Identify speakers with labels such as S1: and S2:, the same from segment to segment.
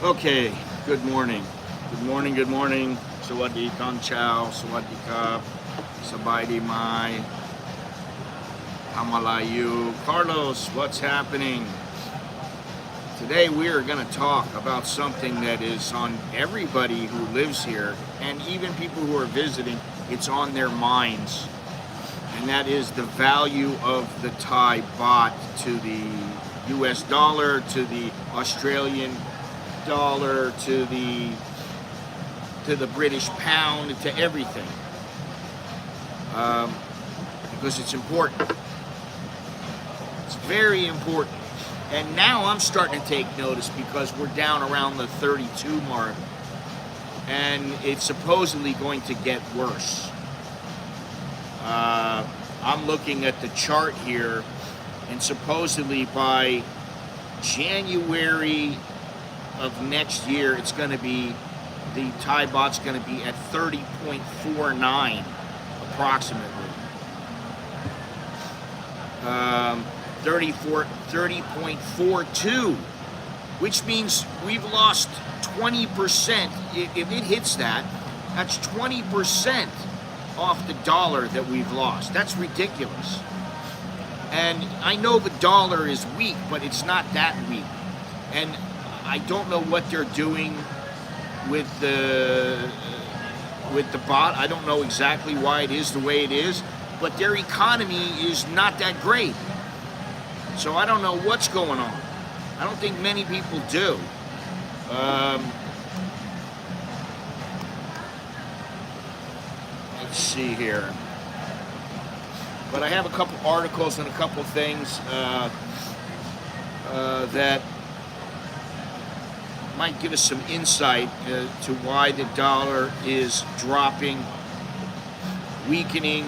S1: Okay, good morning. Good morning, good morning. Sawadee kan chow, sawadee ka, sabaydi mai, hamalayu. Carlos, what's happening? Today we are going to talk about something that is on everybody who lives here, and even people who are visiting, it's on their minds. And that is the value of the Thai baht to the US dollar, to the Australian dollar, to the British pound, to everything, because it's important. It's very important. And now I'm starting to take notice because we're down around the 32 mark, and it's supposedly going to get worse. I'm looking at the chart here, and supposedly by January of next year, it's going to be, the Thai baht's going to be at 30.49 approximately. 30.42, which means we've lost 20%. If it hits that, that's 20% off the dollar that we've lost. That's ridiculous. And I know the dollar is weak, but it's not that weak. And I don't know what they're doing with the baht. I don't know exactly why it is the way it is, but their economy is not that great. So I don't know what's going on. I don't think many people do. Let's see here. But I have a couple articles and a couple things that might give us some insight to why the dollar is dropping, weakening.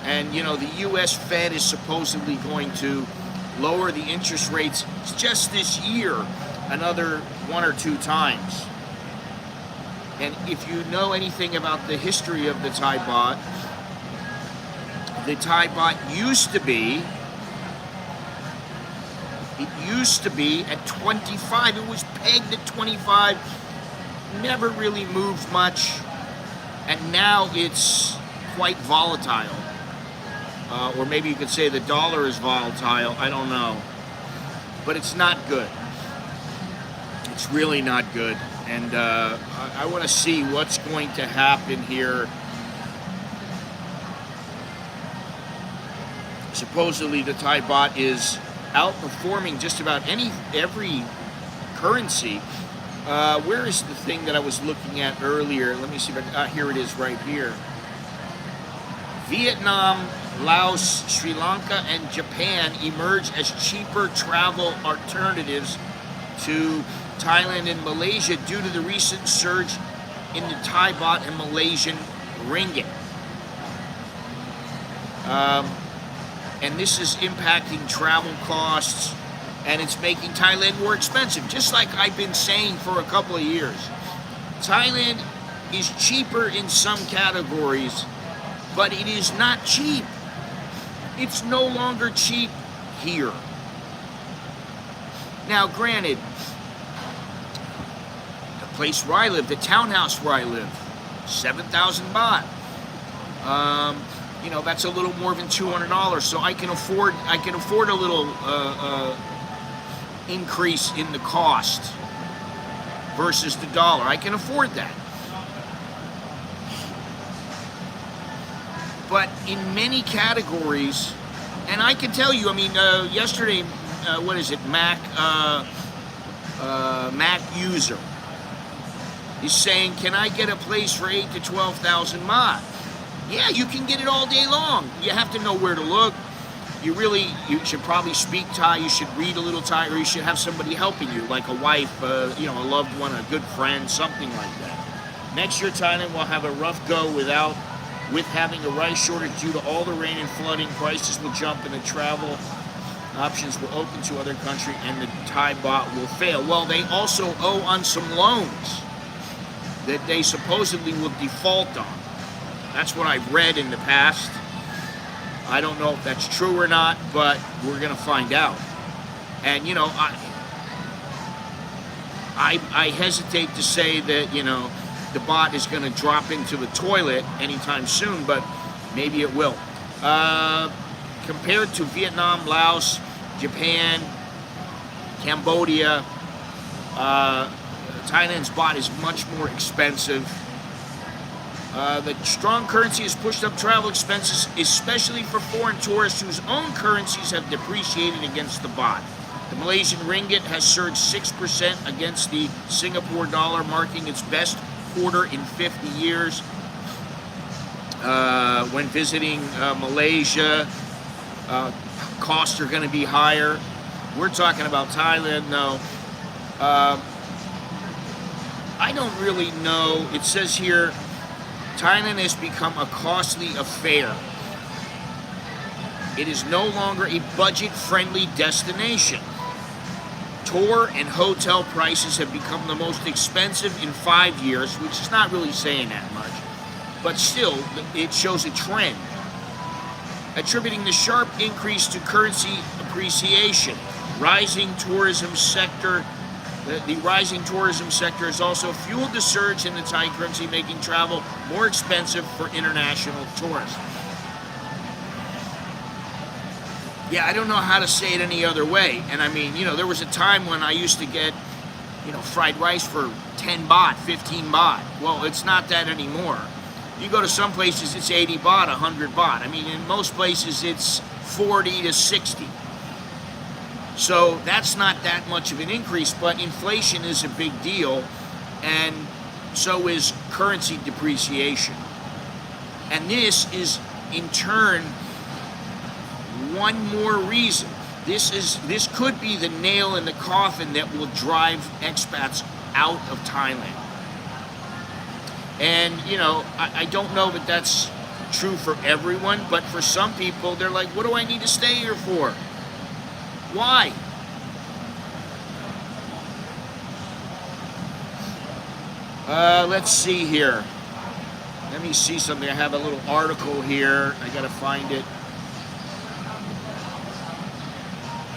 S1: And you know, the US Fed is supposedly going to lower the interest rates just this year another 1 or 2 times. And if you know anything about the history of the Thai baht used to be at 25. It was pegged at 25, never really moved much, and now it's quite volatile. Or maybe you could say the dollar is volatile, I don't know. But it's not good. It's really not good. And I want to see what's going to happen here. Supposedly the Thai baht is outperforming just about every currency. Where is the thing that I was looking at earlier? Let me see if here it is right here. Vietnam, Laos, Sri Lanka, and Japan emerge as cheaper travel alternatives to Thailand and Malaysia due to the recent surge in the Thai baht and Malaysian ringgit. And this is impacting travel costs, and it's making Thailand more expensive, just like I've been saying for a couple of years. Thailand is cheaper in some categories, but it is not cheap. It's no longer cheap here. Now, granted, the place where I live, the townhouse where I live, 7,000 baht. You know, that's a little more than $200, so I can afford a little increase in the cost versus the dollar. I can afford that. But in many categories, and I can tell you, I mean, yesterday, what is it, Mac user is saying, can I get a place for 8,000 to 12,000 baht? Yeah, you can get it all day long. You have to know where to look. You should probably speak Thai. You should read a little Thai, or you should have somebody helping you, like a wife, a loved one, a good friend, something like that. Next year, Thailand will have a rough go with having a rice shortage due to all the rain and flooding. Prices will jump, and the travel options will open to other countries, and the Thai baht will fail. Well, they also owe on some loans that they supposedly will default on. That's what I've read in the past. I don't know if that's true or not, but we're going to find out. And, you know, I hesitate to say that, the baht is going to drop into the toilet anytime soon, but maybe it will. Compared to Vietnam, Laos, Japan, Cambodia, Thailand's baht is much more expensive. The strong currency has pushed up travel expenses, especially for foreign tourists whose own currencies have depreciated against the baht. The Malaysian ringgit has surged 6% against the Singapore dollar, marking its best quarter in 50 years. When visiting Malaysia, costs are going to be higher. We're talking about Thailand, though. I don't really know. It says here, Thailand has become a costly affair. It is no longer a budget-friendly destination. Tour and hotel prices have become the most expensive in 5 years, which is not really saying that much. But still, it shows a trend. Attributing the sharp increase to currency appreciation. The rising tourism sector has also fueled the surge in the Thai currency, making travel more expensive for international tourists. Yeah, I don't know how to say it any other way. And I mean, there was a time when I used to get, fried rice for 10 baht, 15 baht. Well, it's not that anymore. You go to some places, it's 80 baht, 100 baht. I mean, in most places, it's 40 to 60. So that's not that much of an increase, but inflation is a big deal, and so is currency depreciation. And this is, in turn, one more reason. This could be the nail in the coffin that will drive expats out of Thailand. And, I don't know that that's true for everyone, but for some people, they're like, what do I need to stay here for? Why? Let's see here. Let me see something. I have a little article here. I gotta find it.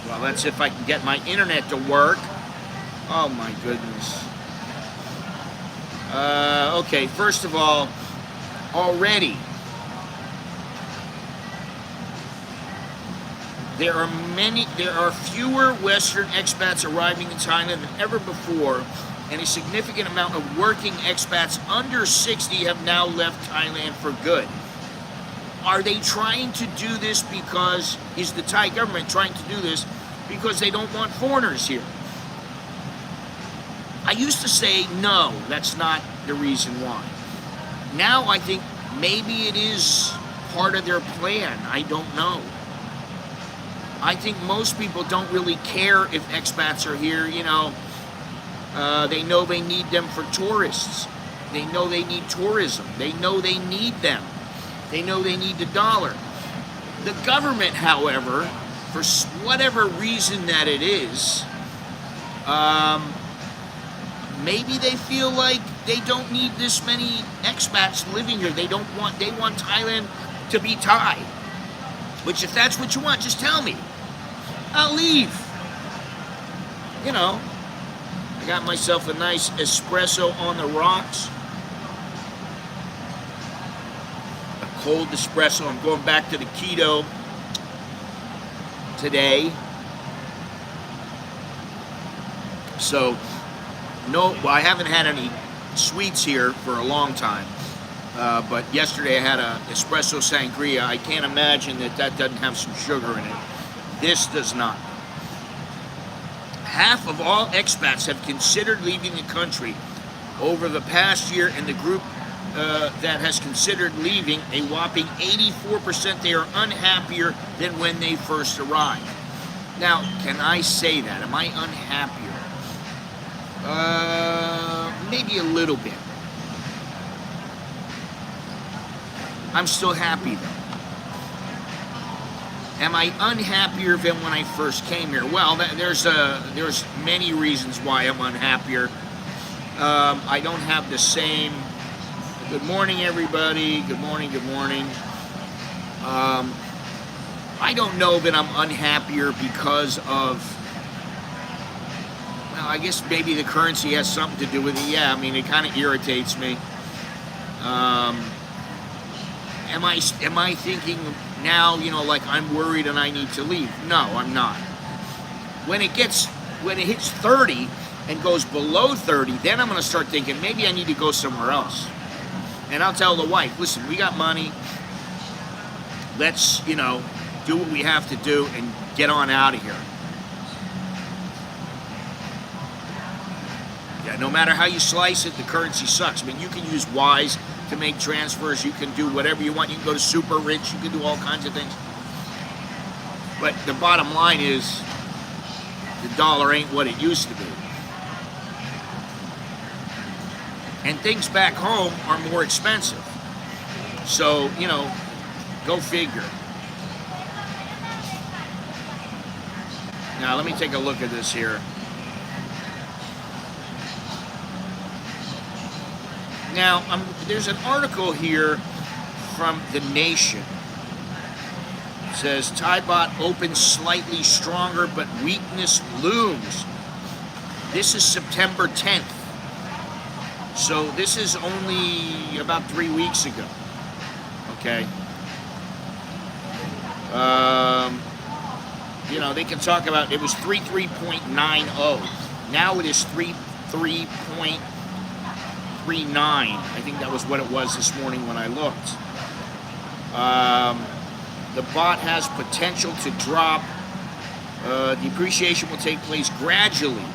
S1: Well, that's if I can get my internet to work. Oh my goodness. Okay, first of all, already there are fewer Western expats arriving in Thailand than ever before, and a significant amount of working expats under 60 have now left Thailand for good. Are they trying to do this because, is the Thai government trying to do this because they don't want foreigners here? I used to say, no, that's not the reason why. Now I think maybe it is part of their plan. I don't know. I think most people don't really care if expats are here, They know they need them for tourists. They know they need tourism. They know they need them. They know they need the dollar. The government, however, for whatever reason that it is, maybe they feel like they don't need this many expats living here. They want Thailand to be Thai. Which, if that's what you want, just tell me. I'll leave. I got myself a nice espresso on the rocks. A cold espresso. I'm going back to the keto today. So, I haven't had any sweets here for a long time. But yesterday I had a espresso sangria. I can't imagine that doesn't have some sugar in it. This does not. Half of all expats have considered leaving the country over the past year, and the group that has considered leaving, a whopping 84%, they are unhappier than when they first arrived. Now, can I say that? Am I unhappier? Maybe a little bit. I'm still happy though. Am I unhappier than when I first came here? Well, there's many reasons why I'm unhappier. I don't have the same. Good morning, everybody. Good morning. Good morning. I don't know that I'm unhappier because of Well, I guess maybe the currency has something to do with it. Yeah, I mean, it kind of irritates me. Am I thinking now, like I'm worried and I need to leave? No, I'm not. When it hits 30 and goes below 30, then I'm going to start thinking maybe I need to go somewhere else. And I'll tell the wife, listen, we got money. Let's, do what we have to do and get on out of here. Yeah, no matter how you slice it, the currency sucks. I mean, you can use Wise to make transfers. You can do whatever you want. You can go to Super Rich. You can do all kinds of things. But the bottom line is the dollar ain't what it used to be. And things back home are more expensive. So, go figure. Now, let me take a look at this here. Now, there's an article here from The Nation. It says, Thai baht opens slightly stronger, but weakness looms. This is September 10th. So this is only about 3 weeks ago. Okay. They can talk about, it was 33.90. Now it is 33.39. I think that was what it was this morning when I looked. The baht has potential to drop. Depreciation will take place gradually,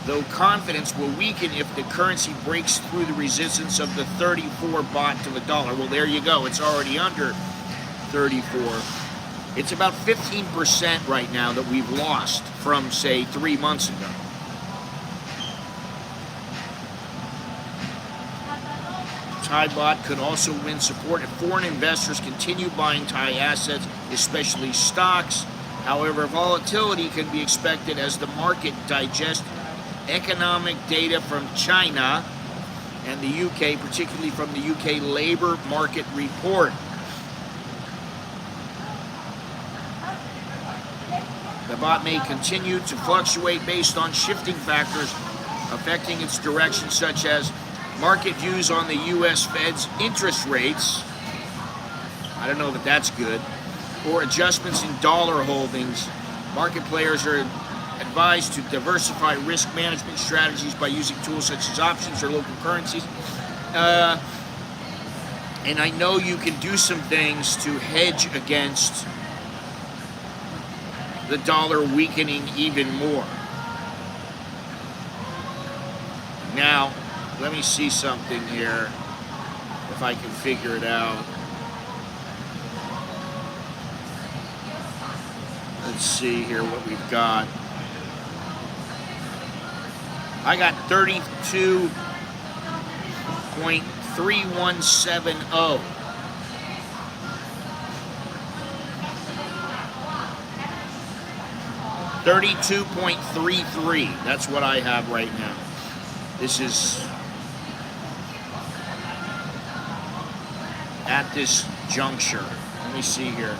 S1: though confidence will weaken if the currency breaks through the resistance of the 34 baht to the dollar. Well, there you go. It's already under 34. It's about 15% right now that we've lost from, say, 3 months ago. Thai baht could also win support if foreign investors continue buying Thai assets, especially stocks. However, volatility can be expected as the market digests economic data from China and the UK, particularly from the UK Labour Market Report. The baht may continue to fluctuate based on shifting factors affecting its direction, such as market views on the U.S. Fed's interest rates. I don't know that that's good. Or adjustments in dollar holdings. Market players are advised to diversify risk management strategies by using tools such as options or local currencies. And I know you can do some things to hedge against the dollar weakening even more. Now, let me see something here, if I can figure it out. Let's see here what we've got. I got 32.3170. 32.33. That's what I have right now. This is at this juncture. Let me see here.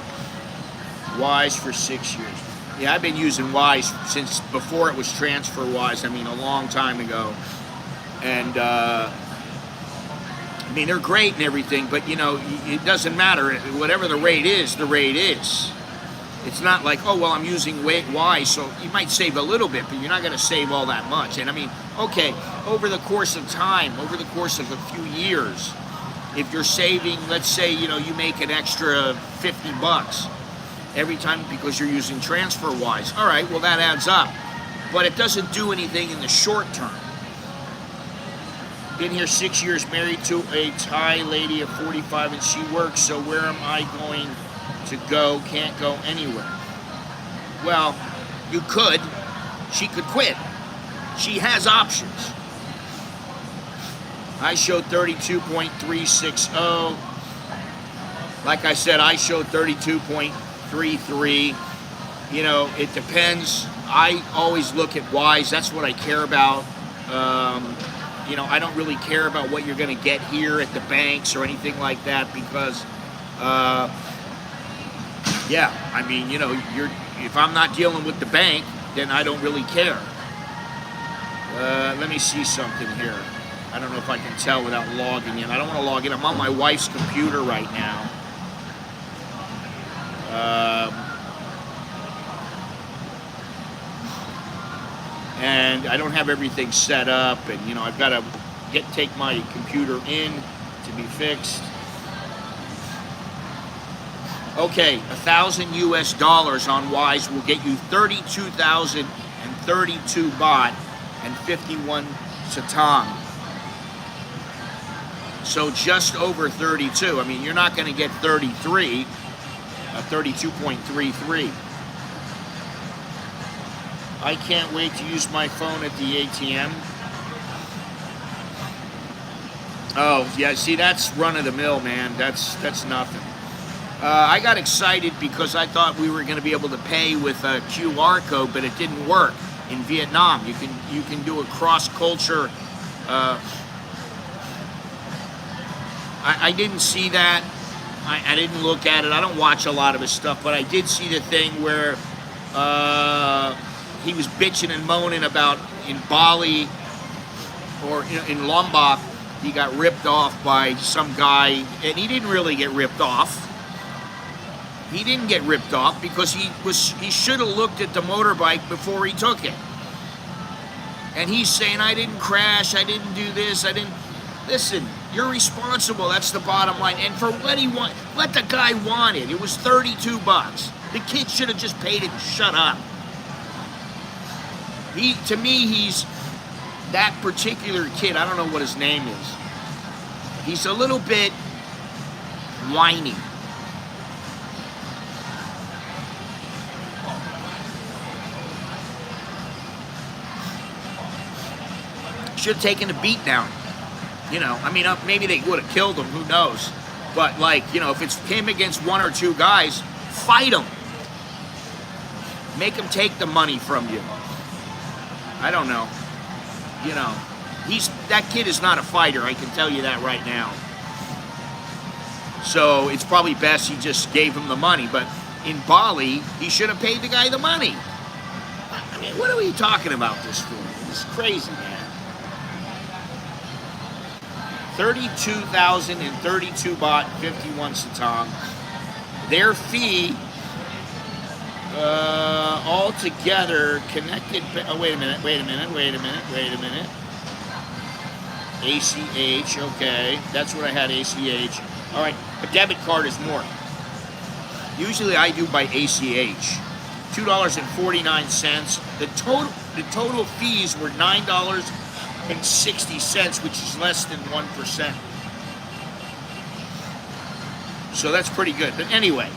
S1: Wise for 6 years. Yeah, I've been using Wise since before it was TransferWise. I mean, a long time ago. And I mean, they're great and everything, but it doesn't matter. Whatever the rate is, the rate is. It's not like, oh, well, I'm using Wise, so you might save a little bit, but you're not going to save all that much. And I mean, okay, over the course of time, over the course of a few years, if you're saving, let's say, you make an extra $50 every time because you're using TransferWise. All right, well, that adds up. But it doesn't do anything in the short term. Been here 6 years, married to a Thai lady of 45, and she works, so where am I going to go? Can't go anywhere. Well, you could. She could quit. She has options. I showed 32.360. Like I said, I showed 32.33. It depends. I always look at Wise. That's what I care about. I don't really care about what you're going to get here at the banks or anything like that because, if I'm not dealing with the bank, then I don't really care. Let me see something here. I don't know if I can tell without logging in. I don't want to log in. I'm on my wife's computer right now. And I don't have everything set up, and you know, I've got to take my computer in to be fixed. Okay, $1,000 on Wise will get you 32,032 baht and 51 satang. So just over 32. I mean, you're not going to get 33, 32.33. I can't wait to use my phone at the ATM. Oh, yeah, see, that's run-of-the-mill, man. That's nothing. I got excited because I thought we were going to be able to pay with a QR code, but it didn't work in Vietnam. You can do a cross-culture. I didn't see that. I didn't look at it. I don't watch a lot of his stuff, but I did see the thing where he was bitching and moaning about in Bali or in Lombok, he got ripped off by some guy, and he didn't really get ripped off. He didn't get ripped off because he should have looked at the motorbike before he took it. And he's saying, I didn't crash, I didn't do this, I didn't. Listen, you're responsible, that's the bottom line. And for what he want, what the guy wanted, it was 32 bucks. The kid should have just paid it and shut up. To me, he's that particular kid, I don't know what his name is. He's a little bit whiny. Should have taken the beat down. You know, I mean, maybe they would have killed him, who knows. But, like, you know, if it's him against one or two guys, fight him. Make him take the money from you. I don't know. You know, that kid is not a fighter, I can tell you that right now. So it's probably best he just gave him the money. But in Bali, he should have paid the guy the money. I mean, what are we talking about this for? It's crazy, man. 32,032 baht, 51 satang. Their fee, altogether, connected. Oh, wait a minute. ACH, okay. That's what I had, ACH. All right, a debit card is more. Usually I do by ACH. $2.49. The total fees were $9.60, which is less than 1%. So that's pretty good. But anyway,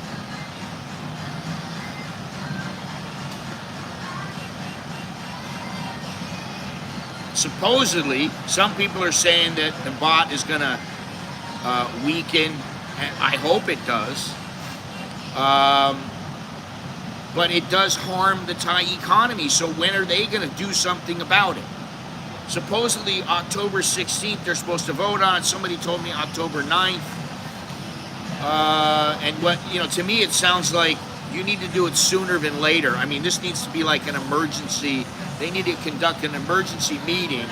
S1: supposedly, some people are saying that the baht is going to weaken, and I hope it does. But it does harm the Thai economy, so when are they going to do something about it? Supposedly, October 16th, they're supposed to vote on it. Somebody told me October 9th. And what, you know, to me, it sounds like you need to do it sooner than later. I mean, this needs to be like an emergency. They need to conduct an emergency meeting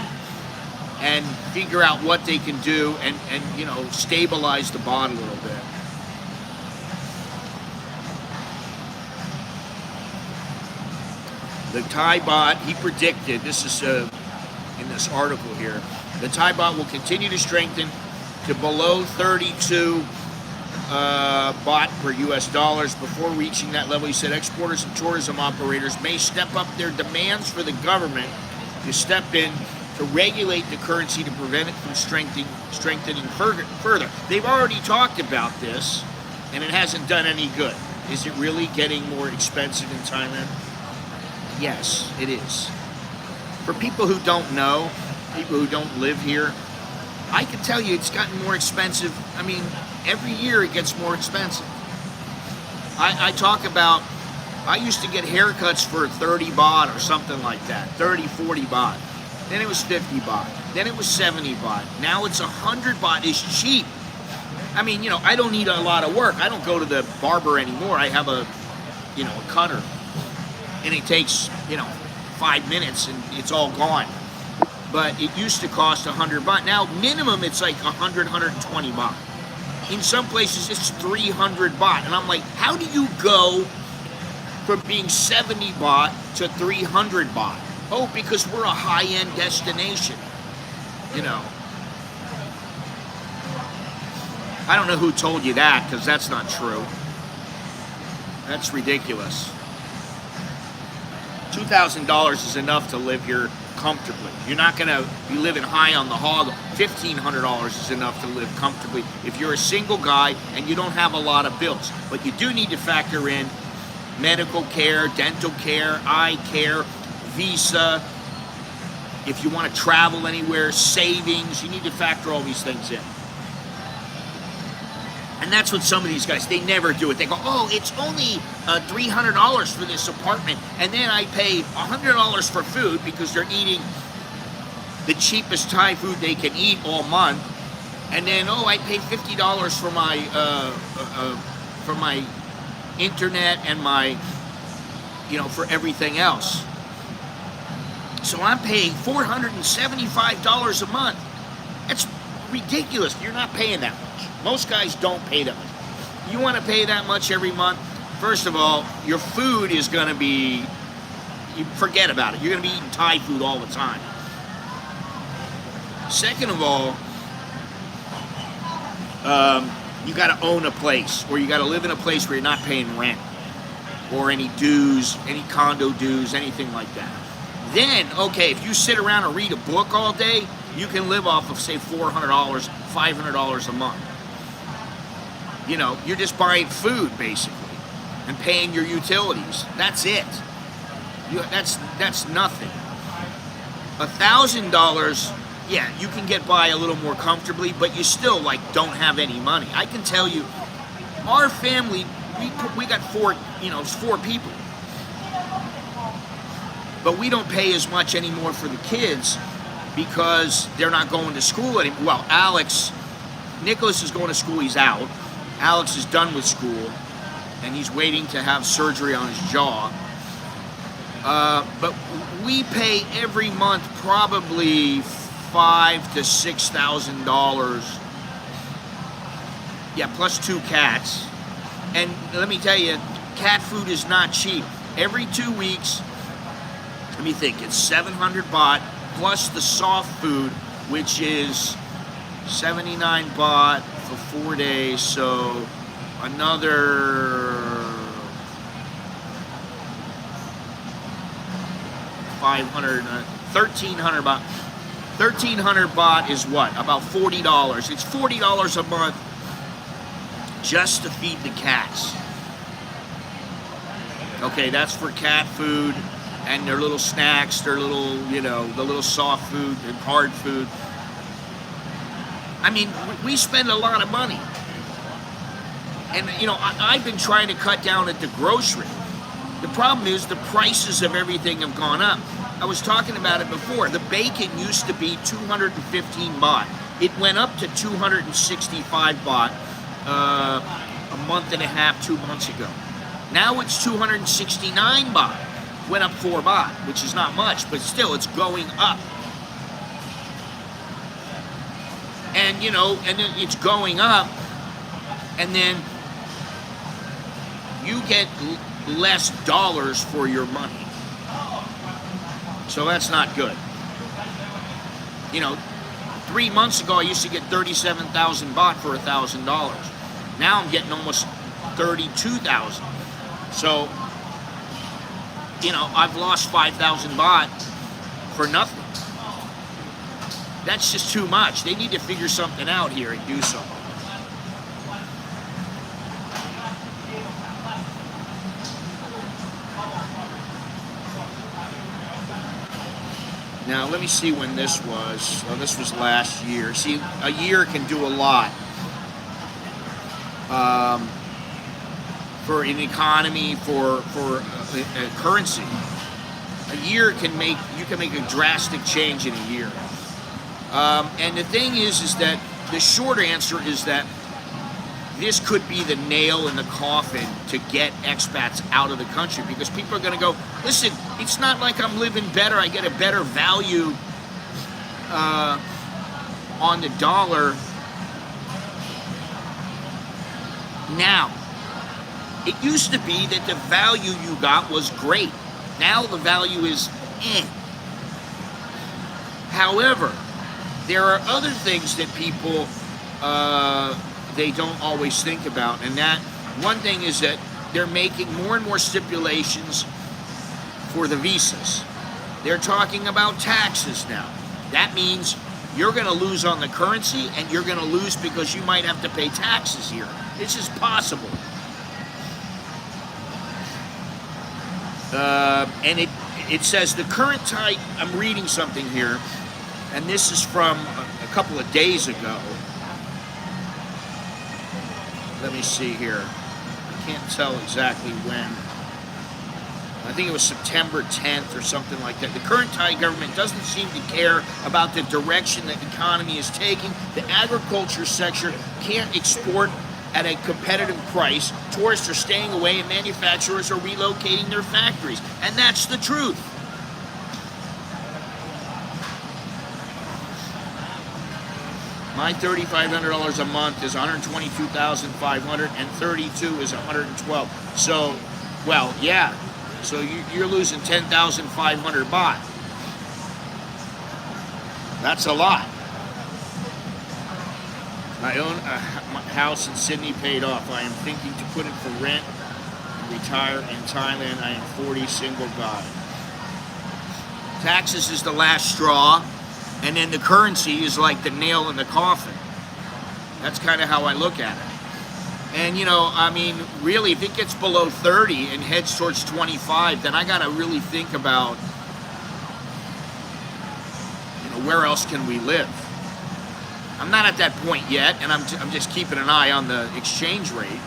S1: and figure out what they can do and you know, stabilize the baht a little bit. The Thai baht, he predicted, this is in this article here, the Thai baht will continue to strengthen to below 32 baht per US dollars before reaching that level. He said exporters and tourism operators may step up their demands for the government to step in to regulate the currency to prevent it from strengthening further. They've already talked about this, and it hasn't done any good. Is it really getting more expensive in Thailand? Yes, it is. For people who don't know, people who don't live here, I can tell you it's gotten more expensive. I mean, every year it gets more expensive. I talk about, I used to get haircuts for 30 baht or something like that, 30, 40 baht. Then it was 50 baht. Then it was 70 baht. Now it's 100 baht. It's cheap. I mean, you know, I don't need a lot of work. I don't go to the barber anymore. I have a cutter. And it takes, 5 minutes and it's all gone. but it used to cost 100 baht. Now, minimum, it's like 100, 120 baht. In some places, it's 300 baht. And I'm like, how do you go from being 70 baht to 300 baht? Oh, because we're a high-end destination, you know. I don't know who told you that, because that's not true. That's ridiculous. $2,000 is enough to live here comfortably. You're not going to be living high on the hog. $1,500 is enough to live comfortably if you're a single guy and you don't have a lot of bills. But you do need to factor in medical care, dental care, eye care, visa. If you want to travel anywhere, savings, you need to factor all these things in. And that's what some of these guys, they never do it. They go, oh, it's only $300 for this apartment, and then I pay $100 for food because they're eating the cheapest Thai food they can eat all month, and then, oh, I pay $50 for my internet and my, you know, for everything else. So I'm paying $475 a month. That's ridiculous. You're not paying that much. Most guys don't pay that much. You want to pay that much every month? First of all, your food is going to be, you forget about it. You're going to be eating Thai food all the time. Second of all, you got to own a place, or you got to live in a place where you're not paying rent or any dues, any condo dues, anything like that. Then, okay, if you sit around and read a book all day, you can live off of, say, $400, $500 a month. You know, you're just buying food, basically, and paying your utilities. That's it. That's nothing. $1,000, yeah, you can get by a little more comfortably, but you still, like, don't have any money. I can tell you, our family, we got four people. But we don't pay as much anymore for the kids because they're not going to school anymore. Well, Nicholas is going to school, he's out. Alex is done with school, and he's waiting to have surgery on his jaw. But we pay every month probably $5,000 to $6,000. Yeah, plus 2 cats. And let me tell you, cat food is not cheap. Every 2 weeks, let me think, it's 700 baht plus the soft food, which is 79 baht for 4 days, so another 500, 1,300 baht. 1,300 baht is what? About $40. It's $40 a month just to feed the cats. Okay, that's for cat food and their little snacks, their little, you know, the little soft food and hard food. I mean, we spend a lot of money. And, you know, I've been trying to cut down at the grocery. The problem is the prices of everything have gone up. I was talking about it before. The bacon used to be 215 baht. It went up to 265 baht a month and a half, 2 months ago. Now it's 269 baht. Went up 4 baht, which is not much, but still, it's going up. And, you know, and then it's going up, and then you get less dollars for your money. So that's not good. You know, 3 months ago, I used to get 37,000 baht for $1,000. Now I'm getting almost 32,000. So, you know, I've lost 5,000 baht for nothing. That's just too much. They need to figure something out here and do something. Now, let me see when this was. Oh, this was last year. See, a year can do a lot for an economy, for a currency. A year can make, you can make a drastic change in a year. And the thing is that the short answer is that this could be the nail in the coffin to get expats out of the country, because people are going to go, listen, it's not like I'm living better, I get a better value on the dollar now. It used to be that the value you got was great. Now the value is eh. However, there are other things that people they don't always think about, and that one thing is that they're making more and more stipulations for the visas. They're talking about taxes now. That means you're going to lose on the currency, and you're going to lose because you might have to pay taxes here. This is possible. And it says the current Thai, I'm reading something here, and this is from a couple of days ago. Let me see here. I can't tell exactly when. I think it was September 10th or something like that. The current Thai government doesn't seem to care about the direction the economy is taking. The agriculture sector can't export at a competitive price. Tourists are staying away and manufacturers are relocating their factories. And that's the truth. My $3,500 a month is $122,500 and 32 is 112. So, well, yeah. So you're losing 10,500 baht. That's a lot. I own a house in Sydney paid off. I am thinking to put it for rent and retire in Thailand. I am 40, single guy. Taxes is the last straw, and then the currency is like the nail in the coffin. That's kind of how I look at it. And, you know, I mean, really, if it gets below 30 and heads towards 25, then I got to really think about, you know, where else can we live? I'm not at that point yet, and I'm just keeping an eye on the exchange rate.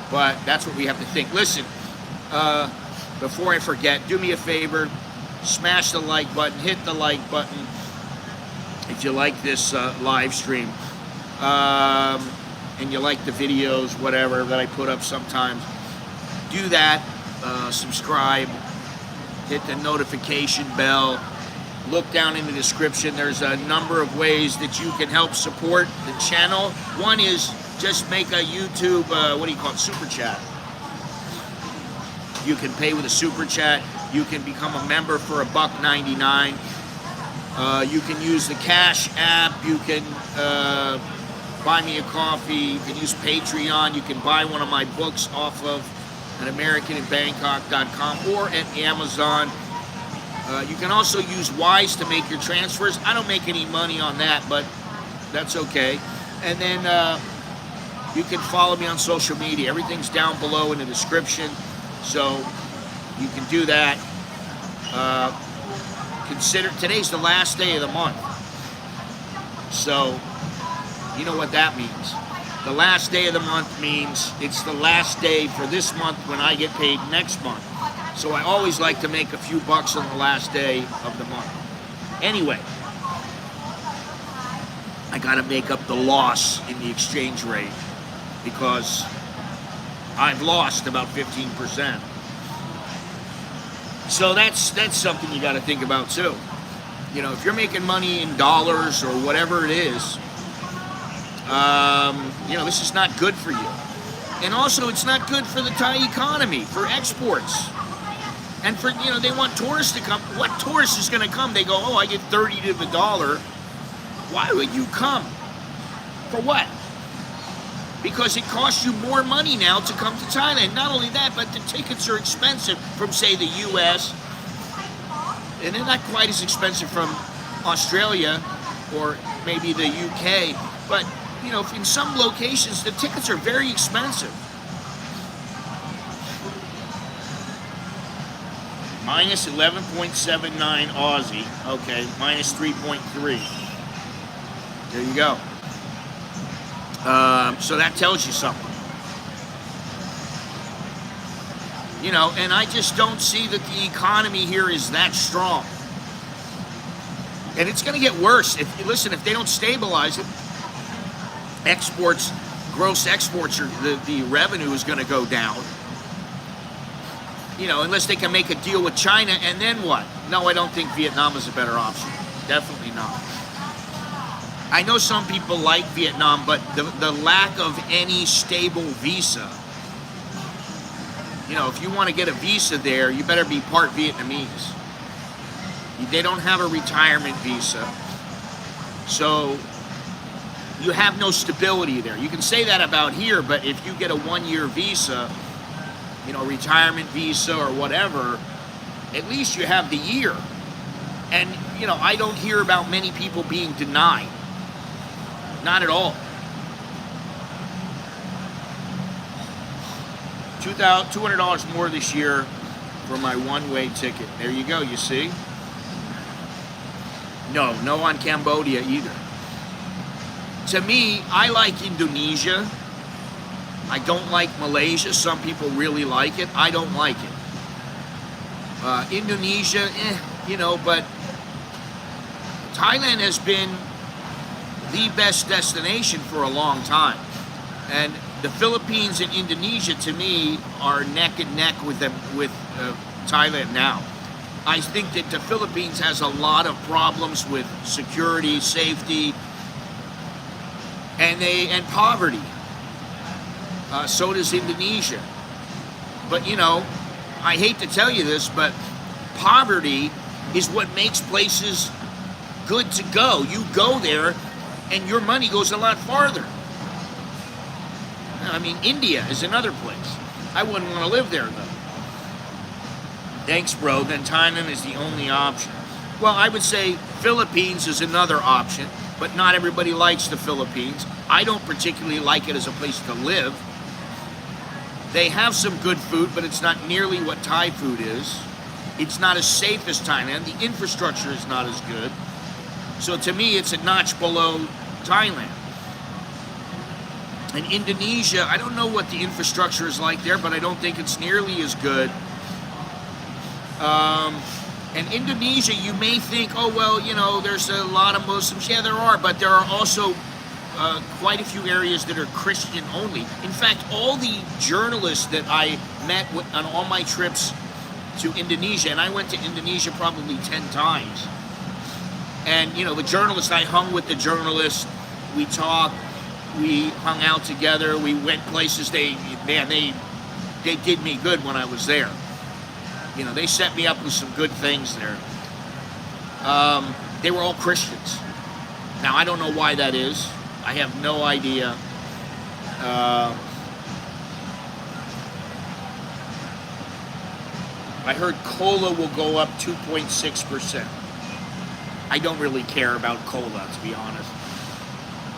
S1: But that's what we have to think. Listen, before I forget, do me a favor, smash the like button, hit the like button if you like this live stream. And you like the videos, whatever, that I put up sometimes, do that. Subscribe, hit the notification bell, look down in the description. There's a number of ways that you can help support the channel. One is just make a YouTube, what do you call it, super chat. You can pay with a super chat. You can become a member for $1.99. You can use the Cash app. You can buy me a coffee. You can use Patreon. You can buy one of my books off of an AmericanInBangkok.com or at Amazon. You can also use Wise to make your transfers. I don't make any money on that, but that's okay. And then you can follow me on social media. Everything's down below in the description, so you can do that. Consider today's the last day of the month, so you know what that means. The last day of the month means it's the last day for this month when I get paid next month. So I always like to make a few bucks on the last day of the month. Anyway, I got to make up the loss in the exchange rate because I've lost about 15%. So that's something you got to think about too. You know, if you're making money in dollars or whatever it is, you know, this is not good for you. And also, it's not good for the Thai economy, for exports. And for, you know, they want tourists to come. What tourist is going to come? They go, oh, I get 30 to the dollar. Why would you come? For what? Because it costs you more money now to come to Thailand. Not only that, but the tickets are expensive from, say, the U.S. And they're not quite as expensive from Australia or maybe the U.K. But, you know, in some locations, the tickets are very expensive. Minus 11.79 Aussie. Okay, minus 3.3. There you go. So that tells you something. You know, and I just don't see that the economy here is that strong. And it's going to get worse. If they don't stabilize it, exports, gross exports, the revenue is going to go down. You know, unless they can make a deal with China, and then what? No, I don't think Vietnam is a better option. Definitely not. I know some people like Vietnam, but the lack of any stable visa, if you want to get a visa there, you better be part Vietnamese. They don't have a retirement visa. So you have no stability there. You can say that about here, but if you get a 1-year visa, retirement visa or whatever, at least you have the year. And, I don't hear about many people being denied. Not at all. $200 more this year for my one-way ticket. There you go, you see? No on Cambodia either. To me, I like Indonesia. I don't like Malaysia. Some people really like it. I don't like it. Indonesia, but Thailand has been the best destination for a long time. And the Philippines and Indonesia, to me, are neck and neck with Thailand now. I think that the Philippines has a lot of problems with security, safety, and poverty. So does Indonesia. But I hate to tell you this, but poverty is what makes places good to go. You go there and your money goes a lot farther. I mean, India is another place. I wouldn't want to live there, though. Thanks, bro. Then Thailand is the only option. Well, I would say Philippines is another option, but not everybody likes the Philippines. I don't particularly like it as a place to live. They have some good food, but it's not nearly what Thai food is. It's not as safe as Thailand. The infrastructure is not as good. So to me, it's a notch below Thailand. And Indonesia, I don't know what the infrastructure is like there, but I don't think it's nearly as good. And Indonesia, you may think, oh, well, there's a lot of Muslims. Yeah, there are, but there are also quite a few areas that are Christian only. In fact, all the journalists that I met on all my trips to Indonesia, and I went to Indonesia probably 10 times. And, the journalists, I hung with the journalists. We talked. We hung out together. We went places. They did me good when I was there. They set me up with some good things there. They were all Christians. Now, I don't know why that is. I have no idea. I heard cola will go up 2.6%. I don't really care about cola, to be honest.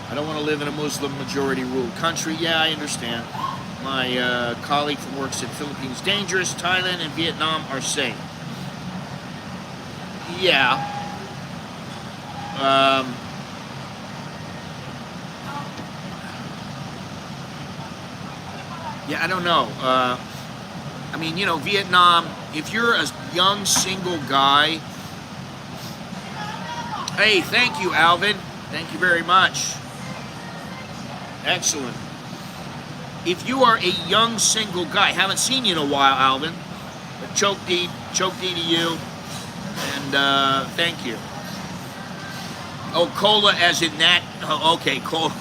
S1: I don't want to live in a Muslim majority ruled country. Yeah, I understand. My colleague from work said Philippines dangerous, Thailand and Vietnam are safe. Yeah. Yeah, I don't know. Vietnam, if you're a young single guy. Hey, thank you, Alvin. Thank you very much. Excellent. If you are a young single guy, haven't seen you in a while, Alvin, but choke D to you, and thank you. Oh, cola as in that. Oh, okay, cola.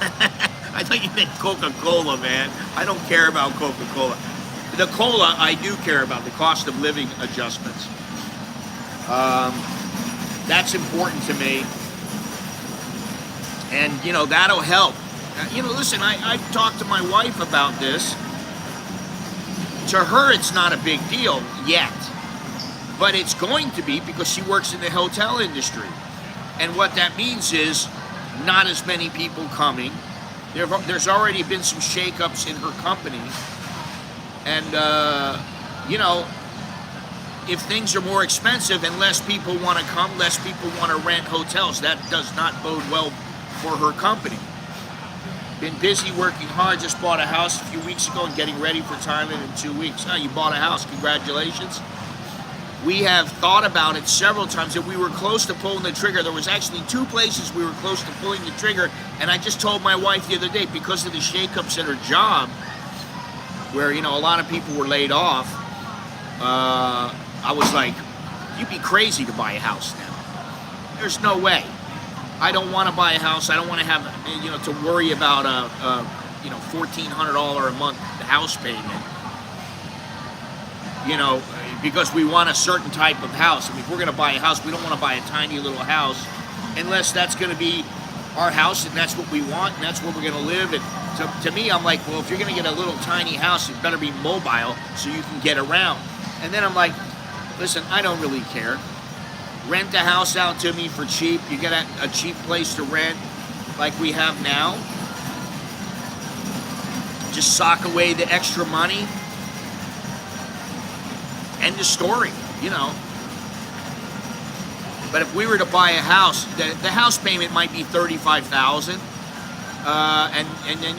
S1: I thought you meant Coca-Cola, man. I don't care about Coca-Cola. The cola, I do care about, the cost of living adjustments. That's important to me. And, that'll help. Listen, I've talked to my wife about this. To her, it's not a big deal yet. But it's going to be because she works in the hotel industry. And what that means is not as many people coming. There's already been some shakeups in her company. And, if things are more expensive and less people want to come, less people want to rent hotels, that does not bode well for her company. Been busy working hard, just bought a house a few weeks ago and getting ready for Thailand in 2 weeks. Oh, you bought a house, congratulations. We have thought about it several times, and we were close to pulling the trigger. There was actually 2 places we were close to pulling the trigger, and I just told my wife the other day, because of the shakeups at her job, where, a lot of people were laid off, I was like, you'd be crazy to buy a house now. There's no way. I don't want to buy a house. I don't want to have, to worry about a $1,400 a month house payment. Because we want a certain type of house. I mean, if we're going to buy a house, we don't want to buy a tiny little house unless that's going to be our house and that's what we want and that's where we're going to live. And to me, I'm like, well, if you're going to get a little tiny house, it better be mobile so you can get around. And then I'm like, listen, I don't really care. Rent a house out to me for cheap. You get a cheap place to rent like we have now. Just sock away the extra money. End of story, But if we were to buy a house, the house payment might be $35,000, and then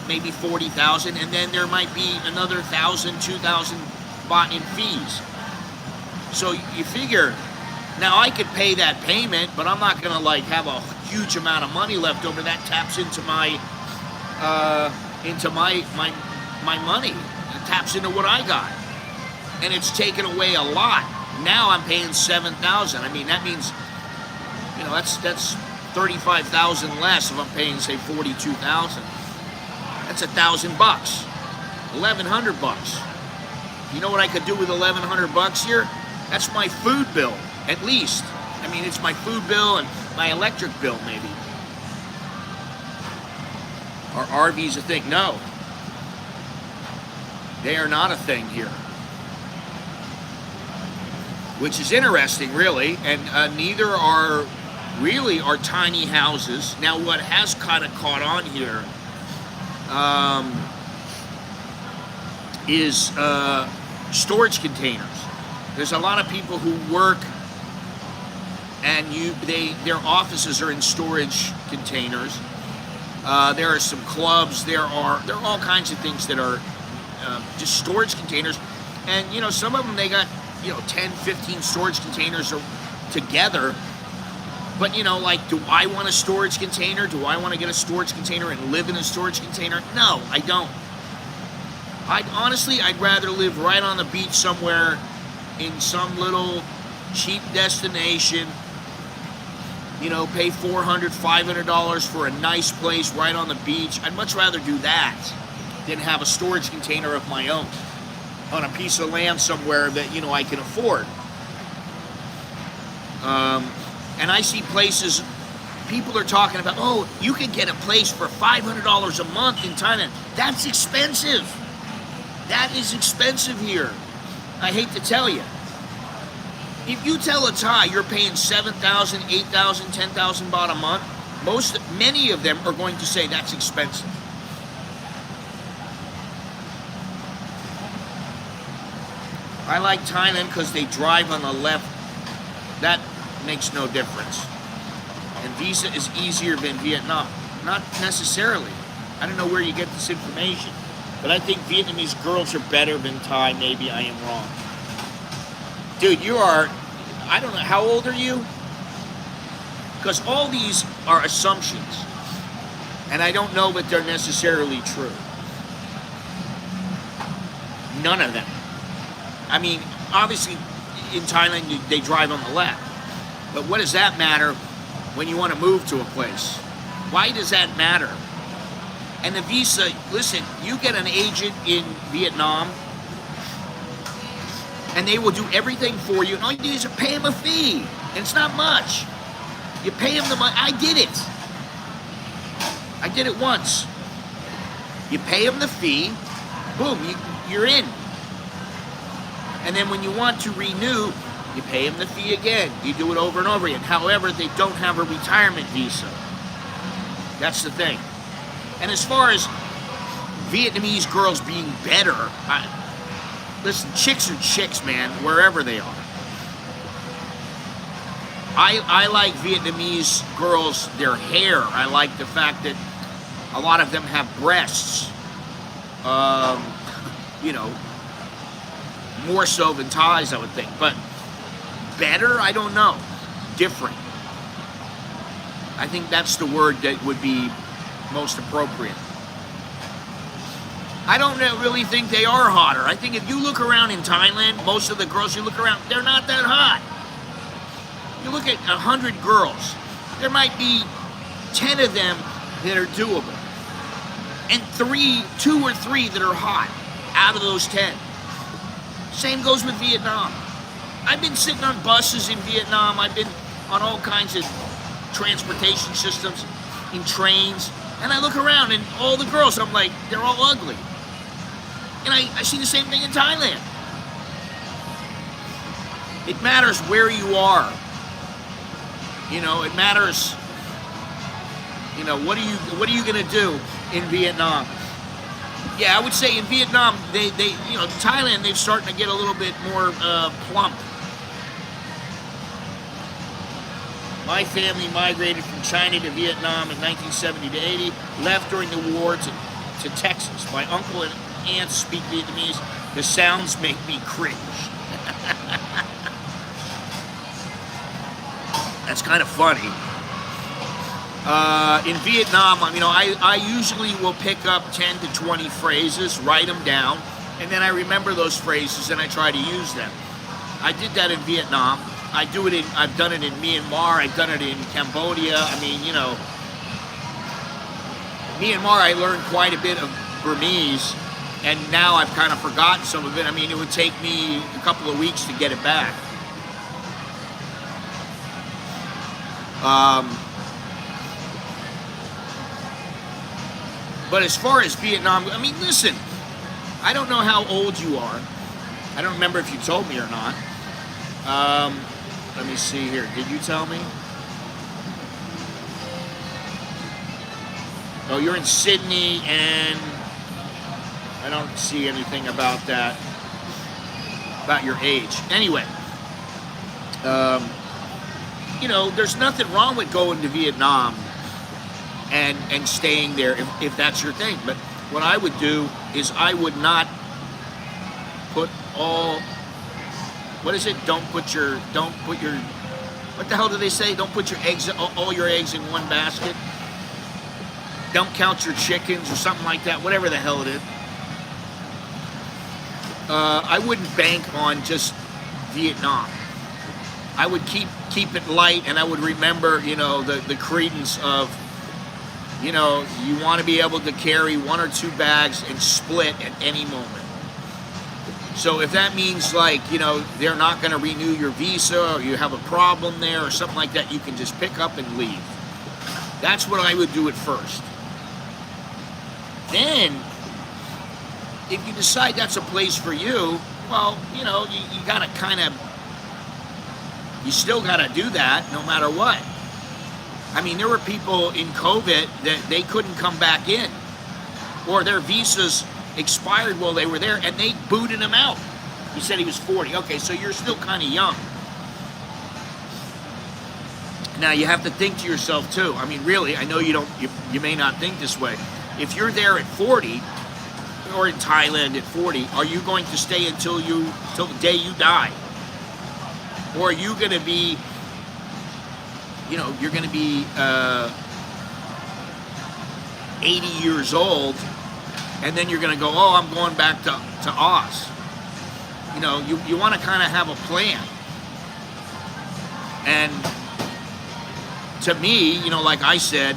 S1: maybe $40,000, and then there might be another 1,000, 2,000 baht in fees. So you figure, now I could pay that payment, but I'm not gonna have a huge amount of money left over. That taps into my money. It taps into what I got, and it's taken away a lot. Now I'm paying $7,000. I mean, that means, that's $35,000 less if I'm paying, say, $42,000. That's $1,000, $1,100. You know what I could do with $1,100 here? That's my food bill, at least. I mean, it's my food bill and my electric bill, maybe. Are RVs a thing? No. They are not a thing here. Which is interesting, really, and neither are really our tiny houses. Now, what has kind of caught on here is storage containers. There's a lot of people who work, and their offices are in storage containers. There are some clubs. There are all kinds of things that are just storage containers, and some of them they got 10, 15 storage containers together. But do I want a storage container? Do I want to get a storage container and live in a storage container? No, I don't. I'd rather live right on the beach somewhere in some little cheap destination, pay $400, $500 for a nice place right on the beach. I'd much rather do that than have a storage container of my own on a piece of land somewhere that I can afford. And I see places, people are talking about, oh, you can get a place for $500 a month in Thailand. That's expensive. That is expensive here. I hate to tell you. If you tell a Thai you're paying 7,000, 8,000, 10,000 baht a month, many of them are going to say that's expensive. I like Thailand because they drive on the left. That makes no difference. And visa is easier than Vietnam. Not necessarily. I don't know where you get this information, but I think Vietnamese girls are better than Thai. Maybe I am wrong. Dude, I don't know, how old are you? Because all these are assumptions, and I don't know that they're necessarily true. None of them. I mean, obviously, in Thailand, they drive on the left. But what does that matter when you want to move to a place? Why does that matter? And the visa, listen, you get an agent in Vietnam, and they will do everything for you. And all you do is pay them a fee. And it's not much. You pay them the money. I did it. I did it once. You pay them the fee. Boom, you're in. And then when you want to renew, you pay them the fee again. You do it over and over again. However, they don't have a retirement visa. That's the thing. And as far as Vietnamese girls being better, listen, chicks are chicks, man, wherever they are. I like Vietnamese girls, their hair. I like the fact that a lot of them have breasts. More so than Thais, I would think. But better, I don't know. Different. I think that's the word that would be most appropriate. I don't really think they are hotter. I think if you look around in Thailand, most of the girls you look around, they're not that hot. You look look at 100 girls, there might be 10 of them that are doable, and 2 or 3 that are hot out of those 10. Same goes with Vietnam. I've been sitting on buses in Vietnam. I've been on all kinds of transportation systems, in trains, and I look around and all the girls, I'm like, they're all ugly. And I see the same thing in Thailand. It matters where you are. You know, it matters, you know, what are you gonna do in Vietnam? Yeah, I would say in Vietnam, they you know, Thailand, they're starting to get a little bit more plump. My family migrated from China to Vietnam in 1970 to 80, left during the war to Texas. My uncle and aunts speak Vietnamese. The sounds make me cringe. That's kind of funny. In Vietnam, you know, I usually will pick up 10 to 20 phrases, write them down, and then I remember those phrases and I try to use them. I did that in Vietnam. I've done it in Myanmar. I've done it in Cambodia. I mean, you know, Myanmar, I learned quite a bit of Burmese, and now I've kind of forgotten some of it. I mean, it would take me a couple of weeks to get it back. But as far as Vietnam, I mean, listen, I don't know how old you are. I don't remember if you told me or not. Let me see here. Did you tell me? Oh, you're in Sydney, and I don't see anything about that, about your age. Anyway, you know, there's nothing wrong with going to Vietnam and staying there if that's your thing. But what I would do is I would not put all, what is it? Don't put your, what the hell do they say? Don't put your eggs, all your eggs in one basket. Don't count your chickens or something like that, whatever the hell it is. I wouldn't bank on just Vietnam. I would keep it light, and I would remember, you know, the credence of, you know, you want to be able to carry 1 or 2 bags and split at any moment. So if that means, like, you know, they're not going to renew your visa, or you have a problem there or something like that, you can just pick up and leave. That's what I would do at first. Then, if you decide that's a place for you, well, you know, you got to kind of, you still got to do that no matter what. I mean, there were people in COVID that they couldn't come back in, or their visas expired while they were there, and they booted him out. He said he was 40. Okay, so you're still kind of young. Now, you have to think to yourself, too. I mean, really, I know you may not think this way. If you're there at 40, or in Thailand at 40, are you going to stay until the day you die? Or are you going to be, you know, you're going to be 80 years old, and then you're going to go, oh, I'm going back to Oz. You know, you want to kind of have a plan. And to me, you know, like I said,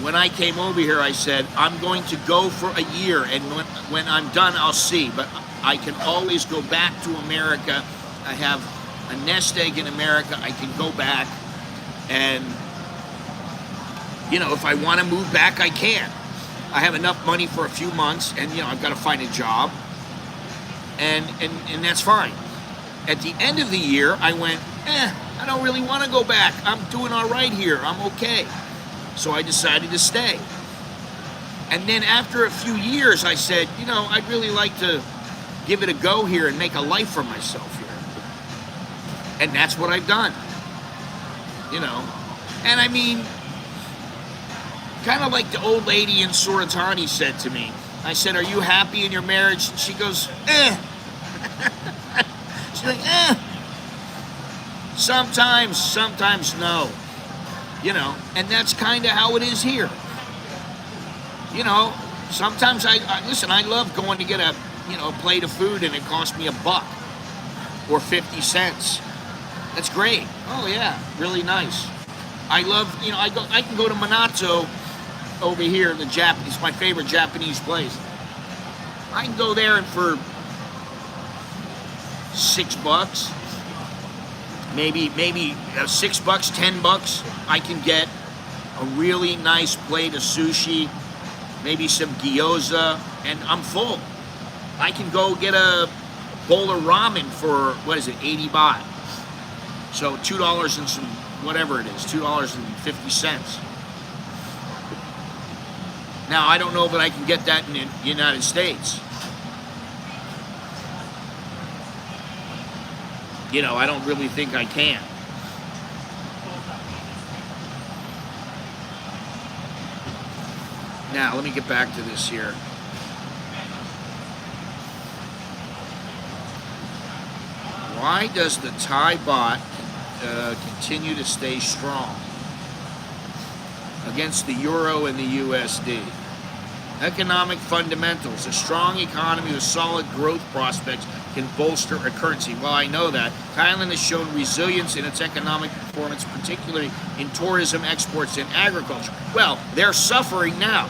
S1: when I came over here, I said, I'm going to go for a year, and when I'm done, I'll see. But I can always go back to America. I have a nest egg in America. I can go back, and, you know, if I want to move back, I can. I have enough money for a few months, and, you know, I've got to find a job, and that's fine. At the end of the year, I went, I don't really want to go back. I'm doing all right here. I'm okay. So I decided to stay. And then after a few years, I said, you know, I'd really like to give it a go here and make a life for myself here. And that's what I've done. You know, and I mean, kind of like the old lady in Suratani said to me. I said, are you happy in your marriage? And she goes, She's like, sometimes no. You know, and that's kind of how it is here. You know, sometimes listen, I love going to get a plate of food and it costs me $1 or 50 cents. That's great. Oh yeah, really nice. I love, I can go to Minato over here, it's my favorite Japanese place. I can go there and for $6, maybe $6, $10, I can get a really nice plate of sushi, maybe some gyoza, and I'm full. I can go get a bowl of ramen for, 80 baht. So $2 and some, whatever it is, $2.50. Now, I don't know that I can get that in the United States. I don't really think I can. Now, let me get back to this here. Why does the Thai baht continue to stay strong against the euro and the USD? Economic fundamentals. A strong economy with solid growth prospects can bolster a currency. Well, I know that. Thailand has shown resilience in its economic performance, particularly in tourism, exports, and agriculture. Well, they're suffering now.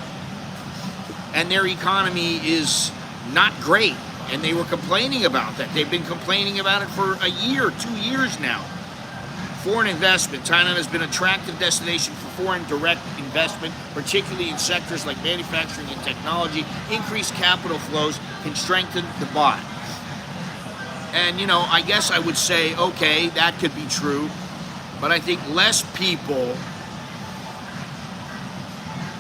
S1: And their economy is not great. And they were complaining about that. They've been complaining about it for a year, 2 years now. Foreign investment. Thailand has been an attractive destination for foreign direct investment, particularly in sectors like manufacturing and technology. Increased capital flows can strengthen the baht. And, I guess I would say, okay, that could be true. But I think less people,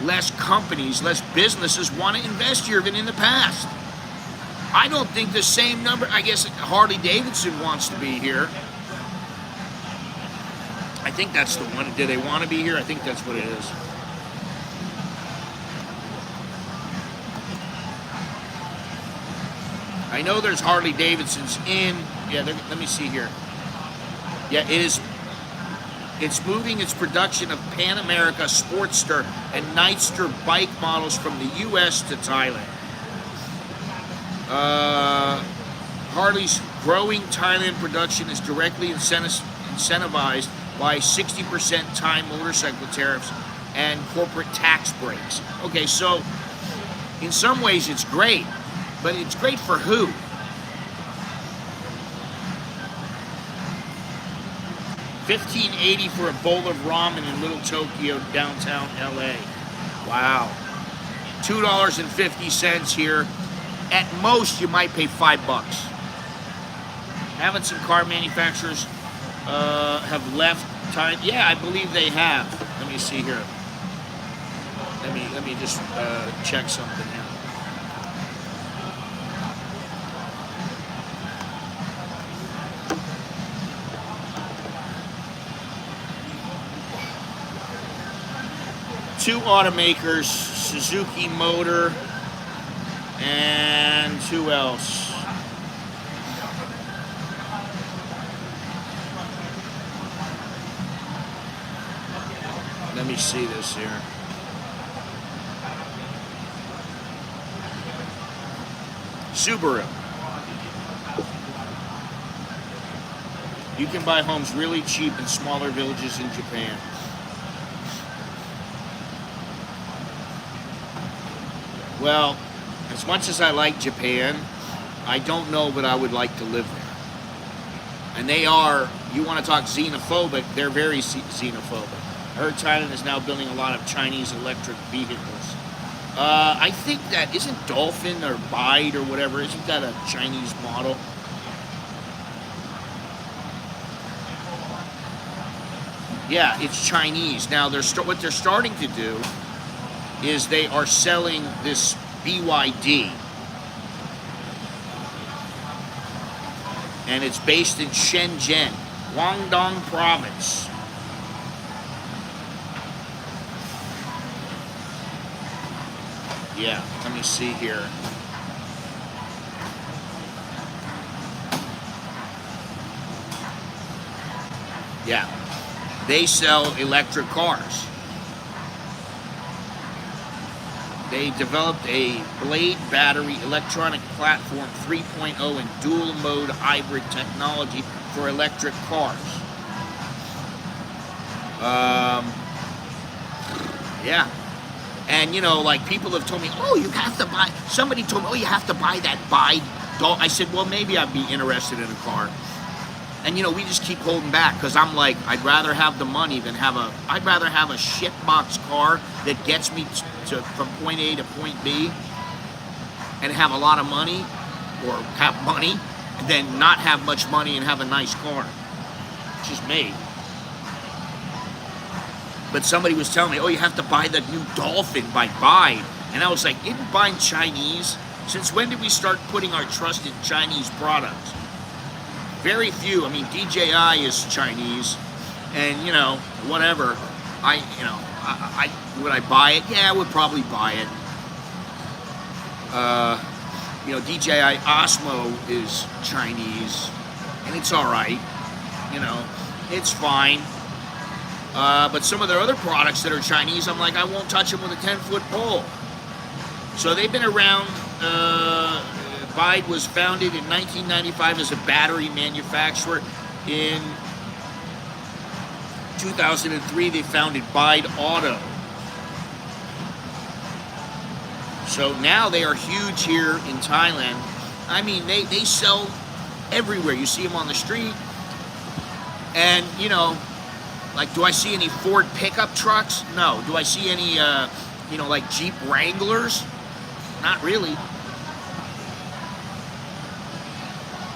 S1: less companies, less businesses want to invest here than in the past. I don't think the same number. I guess Harley Davidson wants to be here. I think that's the one. Do they want to be here? I think that's what it is. I know there's Harley Davidsons in. Yeah, let me see here. Yeah, it is. It's moving its production of Pan America Sportster and Nightster bike models from the U.S. to Thailand. Harley's growing Thailand production is directly incentivized by 60% Thai motorcycle tariffs and corporate tax breaks. Okay, so in some ways it's great, but it's great for who? $15.80 for a bowl of ramen in Little Tokyo, downtown LA. Wow. $2.50 here. At most, you might pay $5. Haven't some car manufacturers have left time? Yeah, I believe they have. Let me see here. Let me just check something here. Two automakers, Suzuki Motor, and who else? Let me see this here. Subaru. You can buy homes really cheap in smaller villages in Japan. Well, as much as I like Japan, I don't know that I would like to live there. And they are, you want to talk xenophobic, they're very xenophobic. I heard Thailand is now building a lot of Chinese electric vehicles. I think that, isn't Dolphin or Byte or whatever, isn't that a Chinese model? Yeah, it's Chinese. Now, what they're starting to do is they are selling this BYD. And it's based in Shenzhen, Guangdong province. Yeah, let me see here. Yeah, they sell electric cars. They developed a blade battery electronic platform 3.0 and dual mode hybrid technology for electric cars. Um, yeah. And, you know, like, people have told me, oh, you have to buy, somebody told me, oh, you have to buy that Baht. I said, well, maybe I'd be interested in a car. And, you know, we just keep holding back because I'm like, I'd rather have the money than I'd rather have a shitbox car that gets me from point A to point B and have a lot of money, or have money, than not have much money and have a nice car. It's just me. But somebody was telling me, oh, you have to buy the new Dolphin by Baht. And I was like, isn't buying Chinese? Since when did we start putting our trust in Chinese products? Very few. I mean, DJI is Chinese, and, you know, whatever. Would I buy it? Yeah, I would probably buy it. You know, DJI Osmo is Chinese, and it's all right. You know, it's fine. But some of their other products that are Chinese, I'm like, I won't touch them with a 10-foot pole. So they've been around. Baht was founded in 1995 as a battery manufacturer. In 2003, they founded Baht Auto. So now they are huge here in Thailand. I mean, they sell everywhere. You see them on the street. And, you know, like, do I see any Ford pickup trucks? No. Do I see any, you know, like Jeep Wranglers? Not really.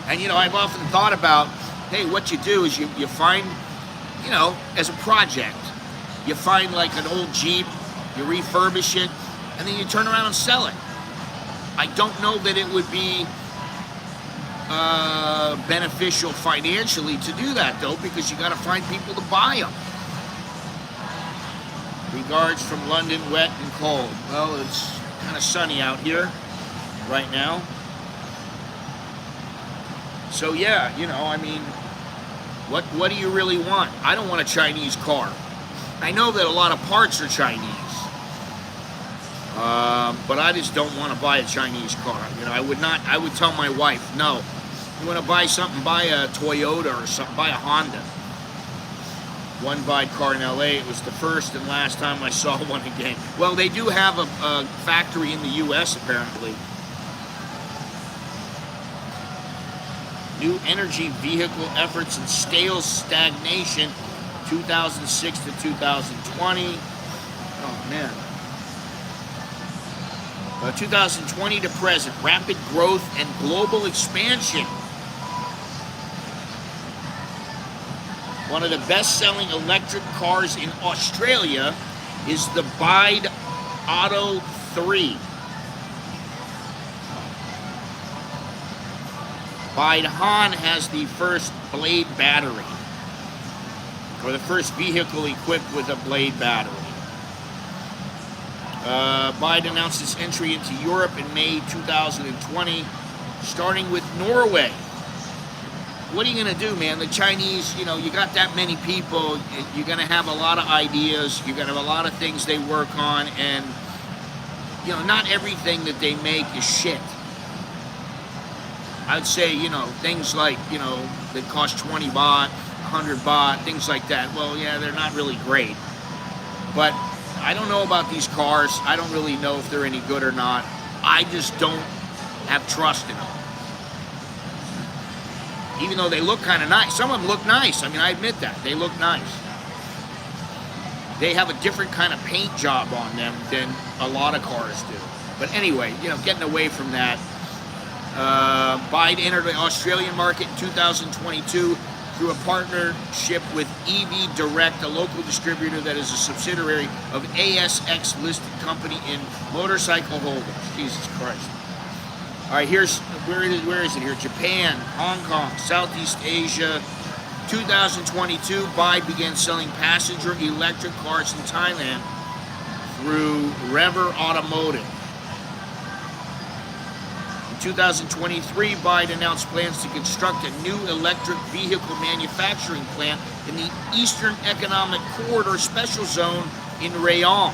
S1: And, you know, I've often thought about, hey, what you do is you find, you know, as a project, you find like an old Jeep, you refurbish it, and then you turn around and sell it. I don't know that it would be beneficial financially to do that, though, because you got to find people to buy them. Regards from London, wet and cold. Well, it's kind of sunny out here right now. So yeah, you know, I mean, what do you really want? I don't want a Chinese car. I know that a lot of parts are Chinese, but I just don't want to buy a Chinese car. You know, I would tell my wife, no, you want to buy something, buy a Toyota or something, buy a Honda. One Baht car in LA, it was the first and last time I saw one again. Well, they do have a factory in the US apparently. New energy vehicle efforts and scales stagnation, 2006 to 2020. Oh man. 2020 to present, rapid growth and global expansion. One of the best-selling electric cars in Australia is the Baht Auto 3. Baht has the first blade battery, or the first vehicle equipped with a blade battery. Baht announced its entry into Europe in May 2020, starting with Norway. What are you going to do, man? The Chinese, you know, you got that many people, you're going to have a lot of ideas, you're going to have a lot of things they work on, and, you know, not everything that they make is shit. I'd say, you know, things like, you know, that cost 20 baht, 100 baht, things like that. Well, yeah, they're not really great. But I don't know about these cars. I don't really know if they're any good or not. I just don't have trust in them. Even though they look kind of nice. Some of them look nice. I mean, I admit that. They look nice. They have a different kind of paint job on them than a lot of cars do. But anyway, you know, getting away from that. Baht entered the Australian market in 2022 through a partnership with EV Direct, a local distributor that is a subsidiary of ASX listed company in motorcycle holdings. Jesus Christ. All right, where is it here? Japan, Hong Kong, Southeast Asia. 2022, Baht began selling passenger electric cars in Thailand through Rever Automotive. In 2023, Baht announced plans to construct a new electric vehicle manufacturing plant in the Eastern Economic Corridor Special Zone in Rayong.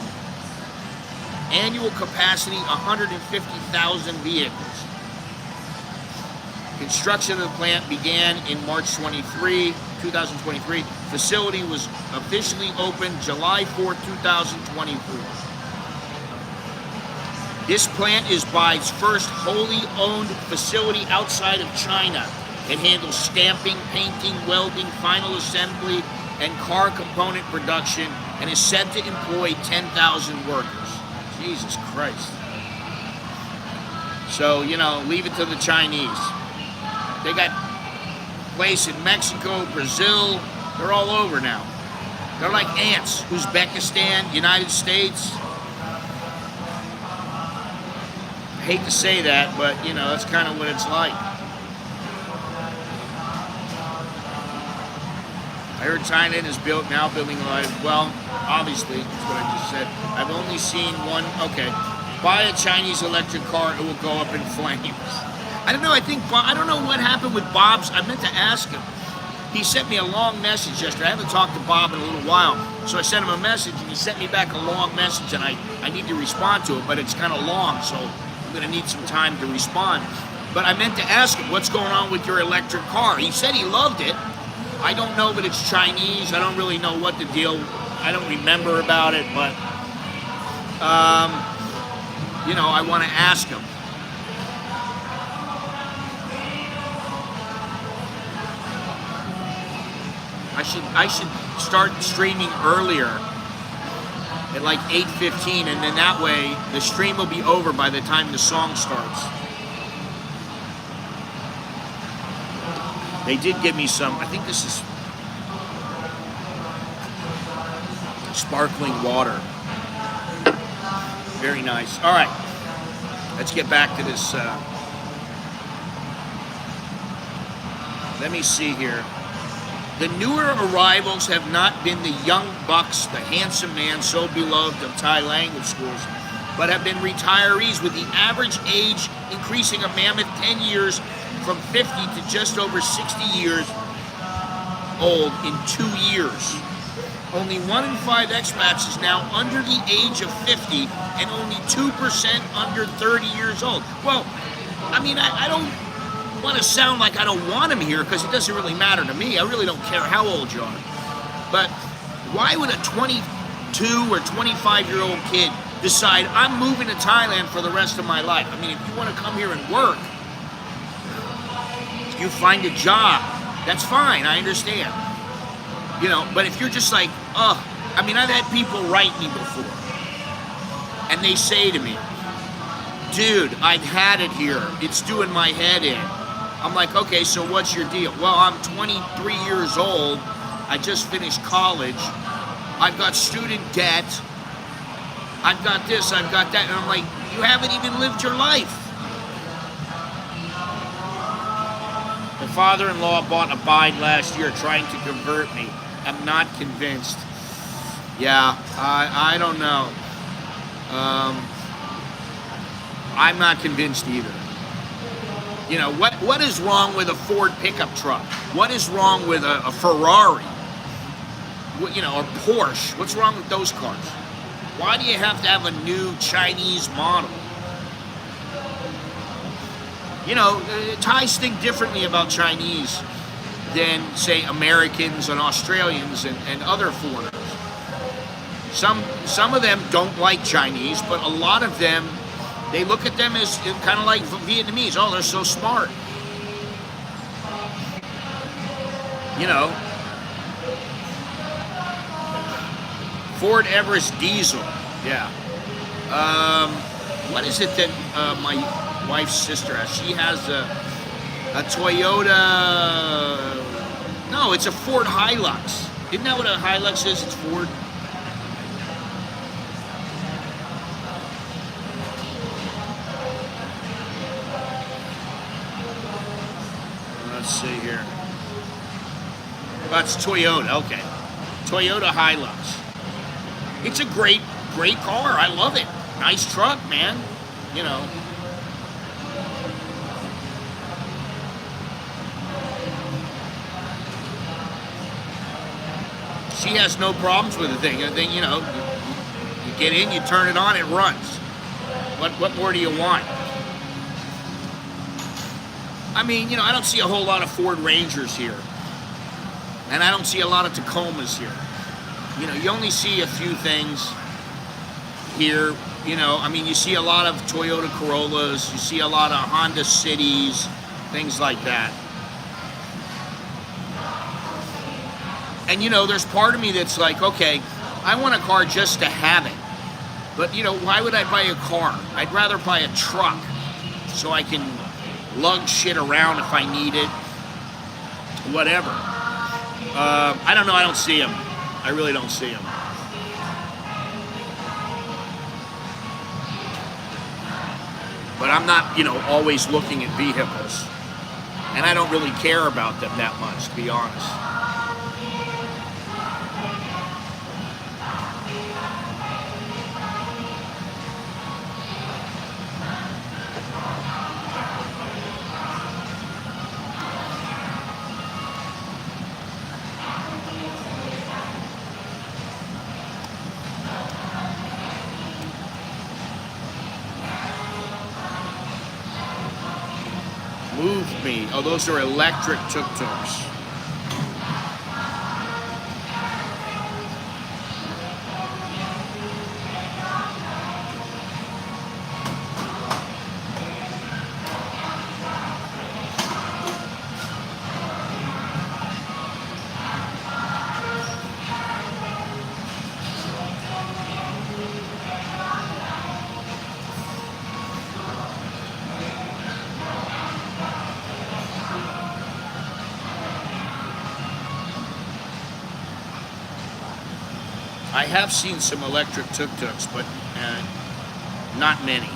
S1: Annual capacity, 150,000 vehicles. Construction of the plant began in March 23. 2023. Facility was officially opened July 4th, 2024. This plant is Bai's first wholly owned facility outside of China. It handles stamping, painting, welding, final assembly, and car component production, and is said to employ 10,000 workers. Jesus Christ. So, you know, leave it to the Chinese. They got place in Mexico, Brazil, they're all over now. They're like ants. Uzbekistan, United States. I hate to say that, but, you know, that's kind of what it's like. I heard Thailand is now building live. Well, obviously, that's what I just said. I've only seen one. Okay. Buy a Chinese electric car, it will go up in flames. I don't know, I don't know what happened with Bob's. I meant to ask him. He sent me a long message yesterday. I haven't talked to Bob in a little while. So I sent him a message, and he sent me back a long message, and I need to respond to it, but it's kind of long, so I'm going to need some time to respond. But I meant to ask him, what's going on with your electric car? He said he loved it. I don't know that it's Chinese. I don't really know what the deal. I don't remember about it, but you know, I want to ask him. I should start streaming earlier at like 8:15, and then that way the stream will be over by the time the song starts. They did give me some, I think this is sparkling water. Very nice. All right, let's get back to this. Let me see here. The newer arrivals have not been the young bucks, the handsome man so beloved of Thai language schools, but have been retirees, with the average age increasing a mammoth 10 years from 50 to just over 60 years old in 2 years. Only 1 in 5 expats is now under the age of 50, and only 2% under 30 years old. Well, I mean, I don't want to sound like I don't want him here, because it doesn't really matter to me. I really don't care how old you are. But why would a 22 or 25-year-old kid decide, I'm moving to Thailand for the rest of my life? I mean, if you want to come here and work, you find a job, that's fine, I understand. You know, but if you're just like, I mean, I've had people write me before, and they say to me, dude, I've had it here, it's doing my head in. I'm like, okay, so what's your deal? Well, I'm 23 years old, I just finished college, I've got student debt, I've got this, I've got that, and I'm like, you haven't even lived your life. My father-in-law bought a Baht last year trying to convert me. I'm not convinced. Yeah, I don't know. I'm not convinced either. You know, what is wrong with a Ford pickup truck? What is wrong with a Ferrari? You know, or Porsche? What's wrong with those cars? Why do you have to have a new Chinese model? You know, Thais think differently about Chinese than, say, Americans and Australians and other foreigners. Some of them don't like Chinese, but a lot of them, they look at them as kind of like Vietnamese. Oh, they're so smart. You know, Ford Everest diesel. Yeah. What is it that my wife's sister has? She has a Toyota. No, it's a Ford Hilux. Isn't that what a Hilux is? It's Ford. Let's see here. That's Toyota. Okay, Toyota Hilux. It's a great car. I love it. Nice truck, man. You know. She has no problems with the thing. I think, you know, you get in, you turn it on, it runs. What more do you want? I mean, you know, I don't see a whole lot of Ford Rangers here. And I don't see a lot of Tacomas here. You know, you only see a few things here. You know, I mean, you see a lot of Toyota Corollas, you see a lot of Honda Cities, things like that. And, you know, there's part of me that's like, okay, I want a car just to have it. But, you know, why would I buy a car? I'd rather buy a truck so I can lug shit around if I need it, whatever. I don't know, I don't see them. I really don't see them. But I'm not, you know, always looking at vehicles. And I don't really care about them that much, to be honest. Move me. Oh, those are electric tuk-tuks. I have seen some electric tuk-tuks, but not many.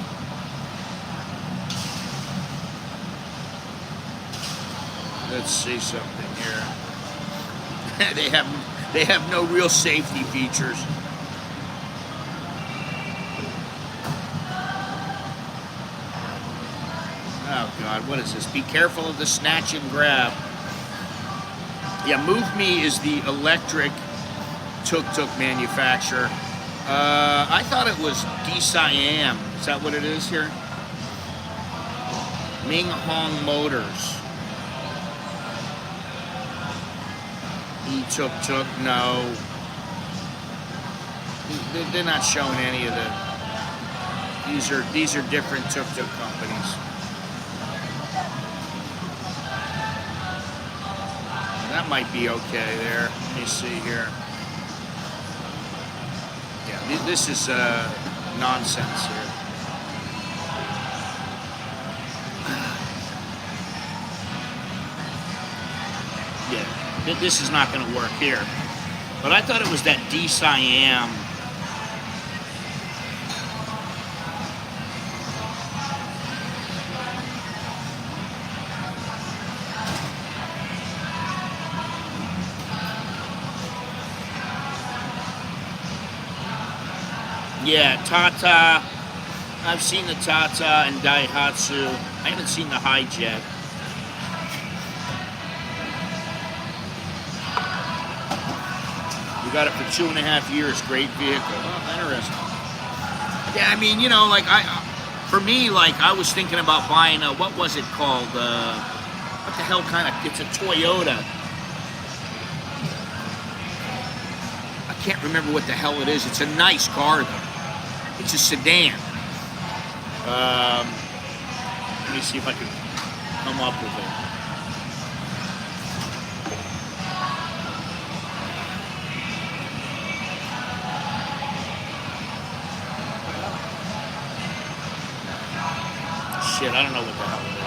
S1: Let's see something here. they have no real safety features. Oh God, what is this? Be careful of the snatch and grab. Yeah, Move Me is the electric tuk-tuk manufacturer. I thought it was DSiam. Is that what it is here? Ming Hong Motors. E-tuk-tuk, no. They're not showing any of the... These are different tuk-tuk companies. That might be okay there. Let me see here. Yeah, this is nonsense here. Yeah, this is not going to work here. But I thought it was that DSiam. Yeah, Tata. I've seen the Tata and Daihatsu. I haven't seen the Hijet. We got it for 2.5 years. Great vehicle. Oh, interesting. Yeah, I mean, you know, like for me, like I was thinking about buying a, what was it called? What the hell kind of? It's a Toyota. I can't remember what the hell it is. It's a nice car though. It's a sedan. Let me see if I can come up with it. Shit, I don't know what the hell it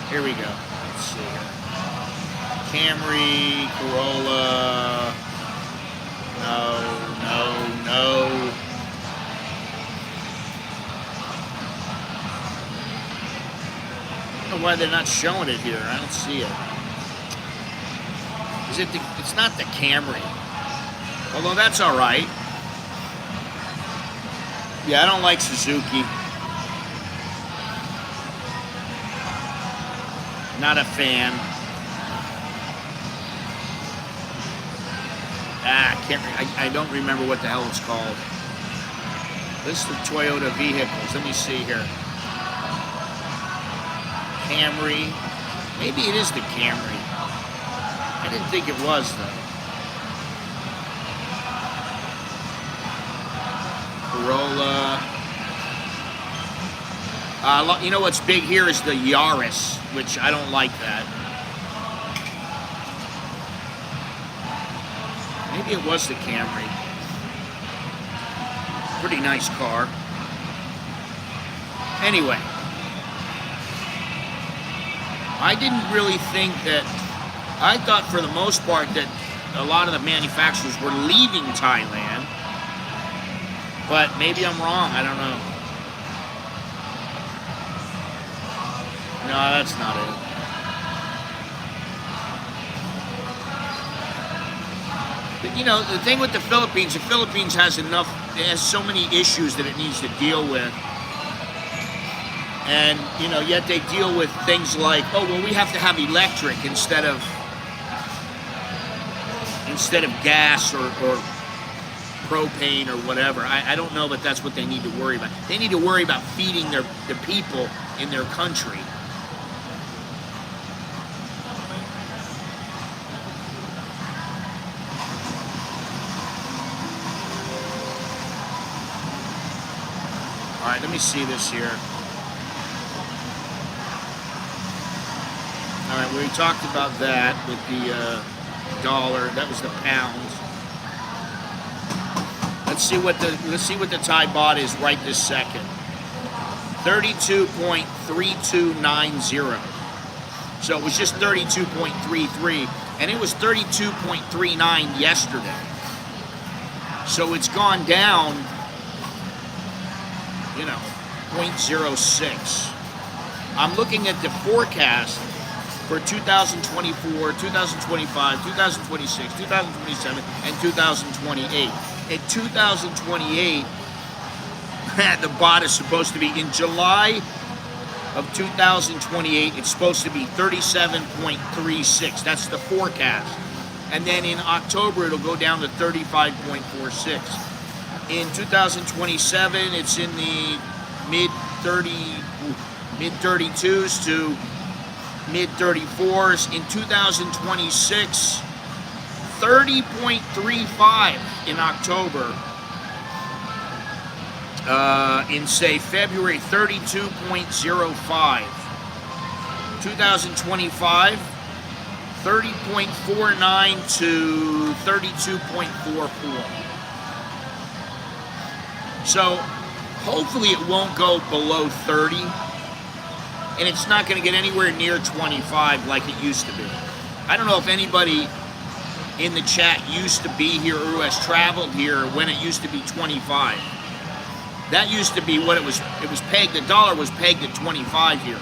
S1: is. Here we go. Let's see here. Camry, Corolla. No. I don't know why they're not showing it here. I don't see it. Is it? It's not the Camry. Although that's all right. Yeah, I don't like Suzuki. Not a fan. I don't remember what the hell it's called. List of Toyota vehicles. Let me see here. Camry. Maybe it is the Camry. I didn't think it was, though. Corolla. You know what's big here is the Yaris, which I don't like that. Maybe it was the Camry. Pretty nice car. Anyway, I didn't really think that. I thought for the most part that a lot of the manufacturers were leaving Thailand, but maybe I'm wrong. I don't know. No, that's not it. But you know, the thing with the Philippines has enough, it has so many issues that it needs to deal with. And, you know, yet they deal with things like, oh, well, we have to have electric instead of gas or propane or whatever. I don't know that that's what they need to worry about. They need to worry about feeding the people in their country. All right, let me see this here. All right, we talked about that with the dollar. That was the pounds. Let's see what the Thai baht is right this second. 32.3290. So it was just 32.33, and it was 32.39 yesterday. So it's gone down, you know, 0.06. I'm looking at the forecast for 2024, 2025, 2026, 2027, and 2028. In 2028, the baht is supposed to be, in July of 2028, it's supposed to be 37.36. That's the forecast. And then in October, it'll go down to 35.46. In 2027, it's in the mid 32s to mid 34s. In 2026, 30.35 in October. In say February, 32.05. 2025, 30.49 to 32.44. So hopefully it won't go below 30, and it's not going to get anywhere near 25 like it used to be. I don't know if anybody in the chat used to be here or who has traveled here when it used to be 25. That used to be what it was pegged, the dollar was pegged at 25 here.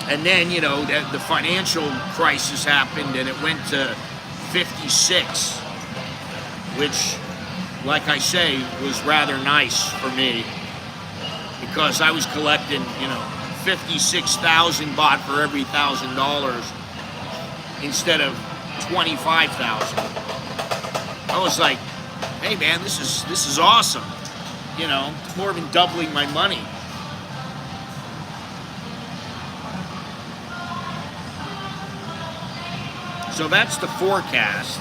S1: And then, you know, the financial crisis happened and it went to 56, which, like I say, was rather nice for me because I was collecting, you know, 56,000 baht for every $1,000 instead of 25,000. I was like, hey man, this is awesome. You know, it's more than doubling my money. So that's the forecast.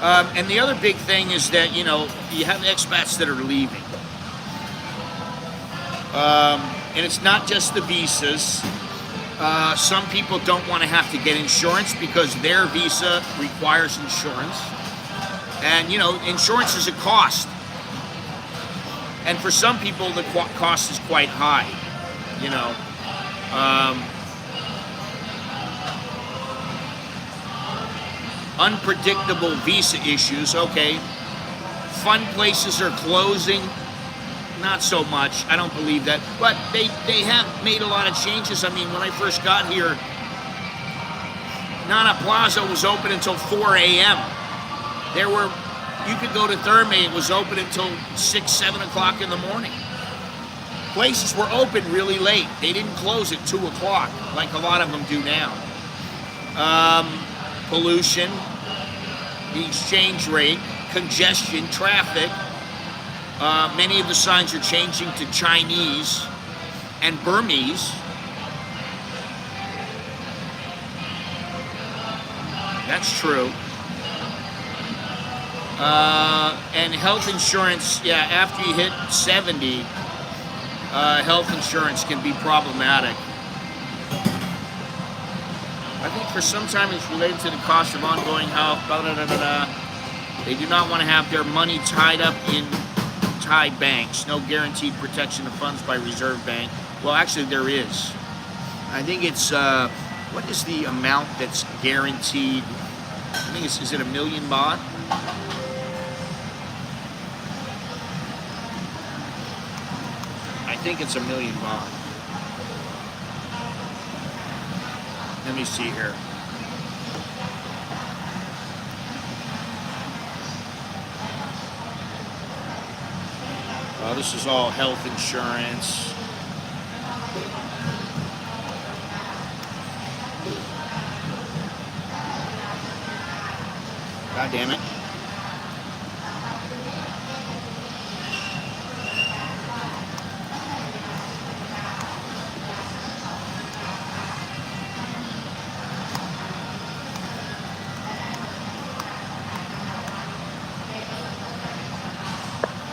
S1: And the other big thing is that, you know, you have expats that are leaving. And it's not just the visas. Some people don't want to have to get insurance because their visa requires insurance. And, you know, insurance is a cost. And for some people, the cost is quite high, you know. Unpredictable visa issues, okay. Fun places are closing. Not so much. I don't believe that. But they have made a lot of changes. I mean, when I first got here, Nana Plaza was open until 4 a.m. You could go to Therme, it was open until 6, 7 o'clock in the morning. Places were open really late. They didn't close at 2 o'clock like a lot of them do now. Pollution, the exchange rate, congestion, traffic. Many of the signs are changing to Chinese. and Burmese. That's true. And health insurance, yeah, after you hit 70, health insurance can be problematic. I think for some time it's related to the cost of ongoing health, blah, blah, blah, blah, blah. They do not want to have their money tied up in Thai banks. No guaranteed protection of funds by Reserve Bank. Well, actually there is. I think it's, what is the amount that's guaranteed? I think it's, is it 1 million baht? I think it's 1 million baht. Let me see here. This is all health insurance. God damn it.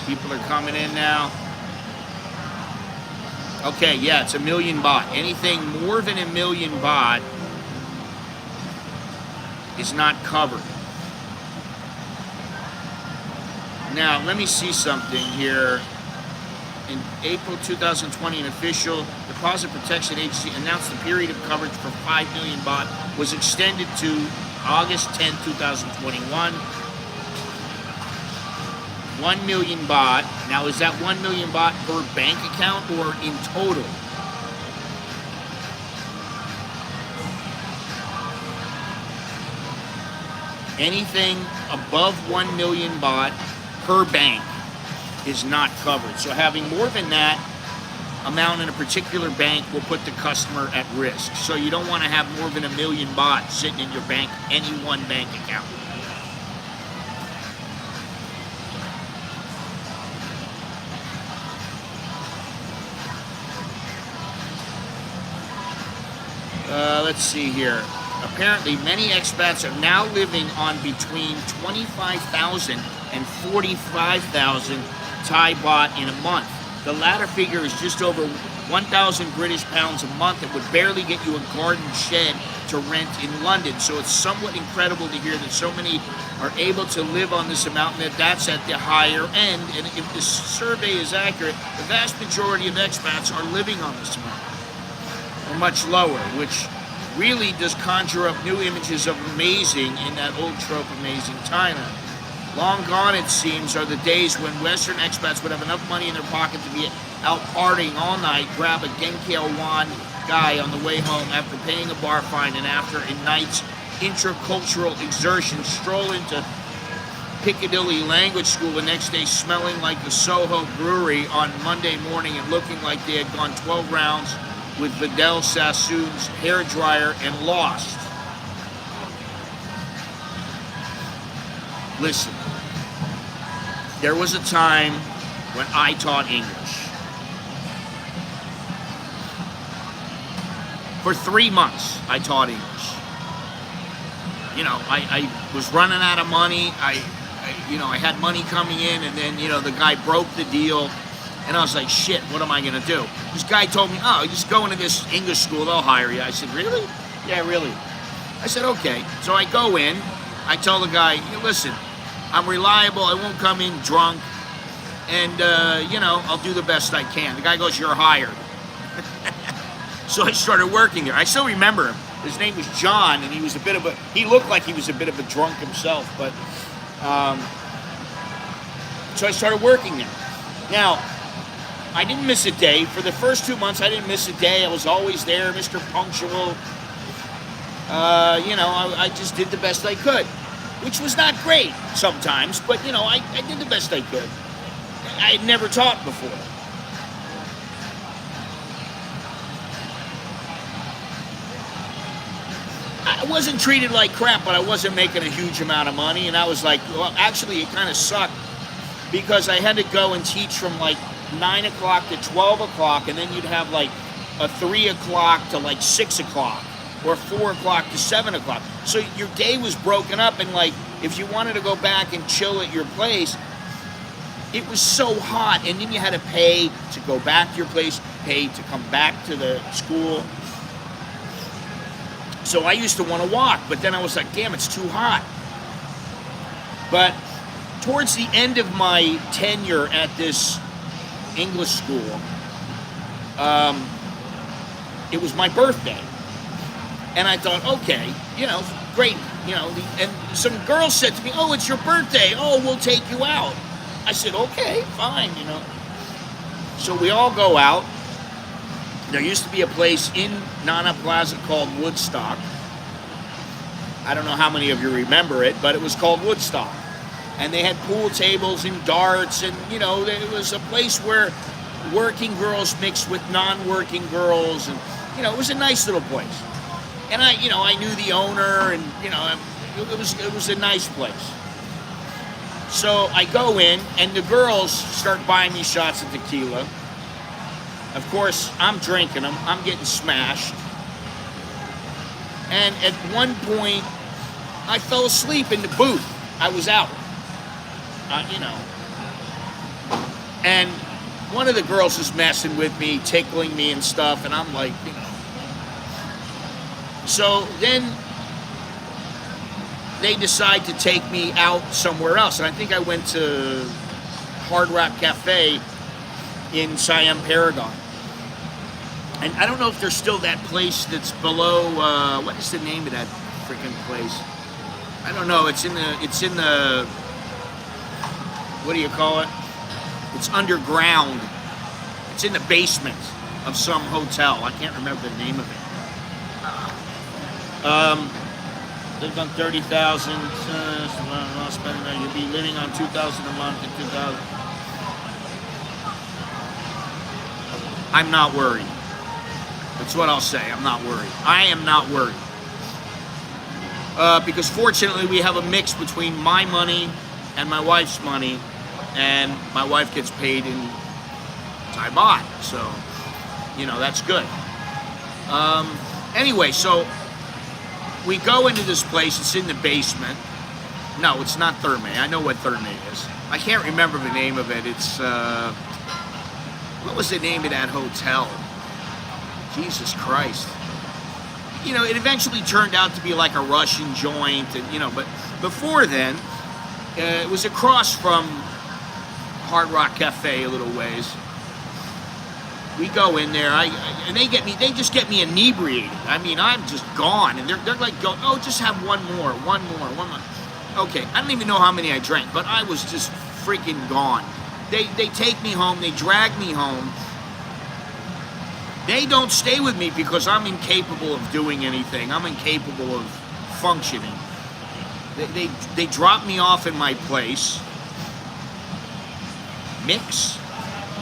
S1: People are coming in now. Okay, yeah, it's 1 million baht. Anything more than 1 million baht is not covered. Now, let me see something here. In April 2020, an official deposit protection agency announced the period of coverage for 5 million baht was extended to August 10, 2021. 1 million baht. Now, is that 1 million baht per bank account or in total? Anything above 1 million baht per bank is not covered. So having more than that amount in a particular bank will put the customer at risk. So you don't want to have more than 1 million baht sitting in your bank, any one bank account. Let's see here. Apparently, many expats are now living on between 25,000 and 45,000 Thai baht in a month. The latter figure is just over 1,000 British pounds a month. It would barely get you a garden shed to rent in London. So it's somewhat incredible to hear that so many are able to live on this amount, and that's at the higher end. And if this survey is accurate, the vast majority of expats are living on this amount, or much lower, which really does conjure up new images of amazing in that old trope, amazing Thailand. Long gone, it seems, are the days when Western expats would have enough money in their pocket to be out partying all night, grab a Genkiel Wan guy on the way home after paying a bar fine, and after a night's intercultural exertion, stroll into Piccadilly Language School the next day smelling like the Soho Brewery on Monday morning and looking like they had gone 12 rounds with Vidal Sassoon's hairdryer and lost. Listen, there was a time when I taught English. For 3 months, I taught English. You know, I was running out of money. I had money coming in, and then, the guy broke the deal. And I was like, shit, what am I going to do? This guy told me, oh, just go into this English school, they'll hire you. I said, really? Yeah, really. I said, okay. So I go in, I tell the guy, hey, listen, I'm reliable, I won't come in drunk, and, I'll do the best I can. The guy goes, you're hired. So I started working there. I still remember him. His name was John, and he looked like he was a bit of a drunk himself, but, so I started working there. Now, I didn't miss a day. For the first 2 months, I didn't miss a day. I was always there, Mr. Punctual. I just did the best I could, which was not great sometimes, but, I did the best I could. I had never taught before. I wasn't treated like crap, but I wasn't making a huge amount of money, and I was like, well, actually, it kind of sucked, because I had to go and teach from, 9 o'clock to 12 o'clock, and then you'd have like a 3 o'clock to like 6 o'clock, or 4 o'clock to 7 o'clock. So your day was broken up, and like if you wanted to go back and chill at your place, it was so hot, and then you had to pay to go back to your place, pay to come back to the school. So I used to want to walk, but then I was like, damn, it's too hot. But towards the end of my tenure at this English school, it was my birthday. And I thought, okay, you know, great, you know, and some girl said to me, oh, it's your birthday. Oh, we'll take you out. I said, okay, fine, you know. So we all go out. There used to be a place in Nana Plaza called Woodstock. I don't know how many of you remember it, but it was called Woodstock. And they had pool tables and darts, and, you know, it was a place where working girls mixed with non-working girls, and, you know, it was a nice little place. And I knew the owner, and, you know, it was a nice place. So I go in, and the girls start buying me shots of tequila. Of course, I'm drinking them. I'm getting smashed. And at one point, I fell asleep in the booth. I was out. You know. And one of the girls was messing with me, tickling me and stuff, and I'm like, you know. So then they decide to take me out somewhere else. And I think I went to Hard Rock Cafe in Siam Paragon. And I don't know if there's still that place that's below, what is the name of that freaking place? I don't know, it's in the, what do you call it? It's underground. It's in the basement of some hotel. I can't remember the name of it. Lived on 30,000, you'll be living on 2,000 a month in 2,000. I'm not worried. That's what I'll say. I'm not worried. I am not worried. Because fortunately we have a mix between my money and my wife's money, and my wife gets paid in Thai baht, so, you know, that's good. Anyway, so we go into this place. It's in the basement. No, it's not Therme. I know what Therme is. I can't remember the name of it. It's, what was the name of that hotel? Jesus Christ. You know, it eventually turned out to be like a Russian joint, and, you know, but before then, it was across from Hard Rock Cafe a little ways. We go in there, and they just get me inebriated. I mean, I'm just gone, and they're like, go, oh, just have one more. Okay, I don't even know how many I drank, but I was just freaking gone. They take me home, they drag me home. They don't stay with me because I'm incapable of doing anything. I'm incapable of functioning. They drop me off in my place. Mix?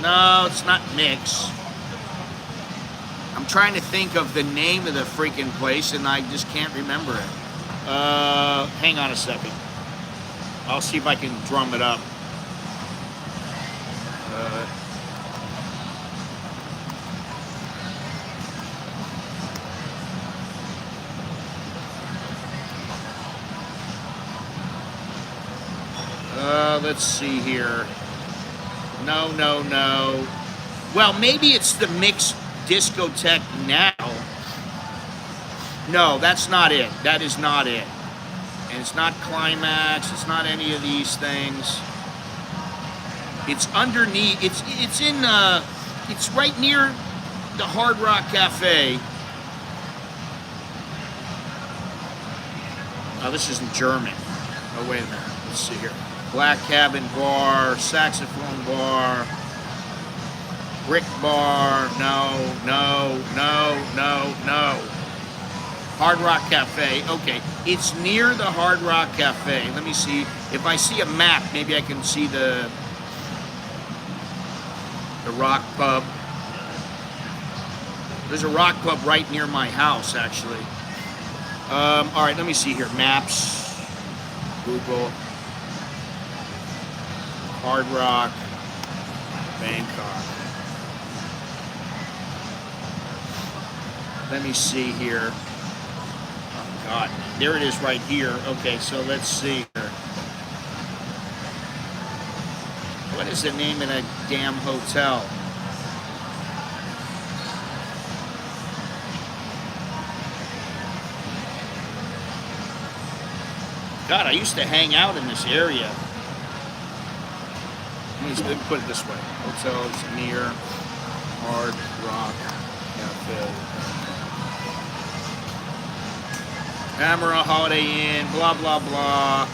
S1: No, it's not Mix. I'm trying to think of the name of the freaking place, and I just can't remember it. Hang on a second. I'll see if I can drum it up. Let's see here. No. Well, maybe it's the Mix Discotheque now. No, that's not it. That is not it. And it's not Climax. It's not any of these things. It's underneath. It's right near the Hard Rock Cafe. Oh, this isn't German. Oh, wait a minute. Let's see here. Black Cabin Bar, Saxophone Bar, Brick Bar, no. Hard Rock Cafe, okay. It's near the Hard Rock Cafe. Let me see. If I see a map, maybe I can see the Rock Pub. There's a Rock Pub right near my house, actually. All right, let me see here. Maps, Google. Hard Rock. Bangkok. Let me see here. Oh God, there it is right here. Okay, so let's see here. What is the name of that damn hotel? God, I used to hang out in this area. Let me put it this way. Hotels near Hard Rock Cafe. Amara Holiday Inn, blah, blah, blah.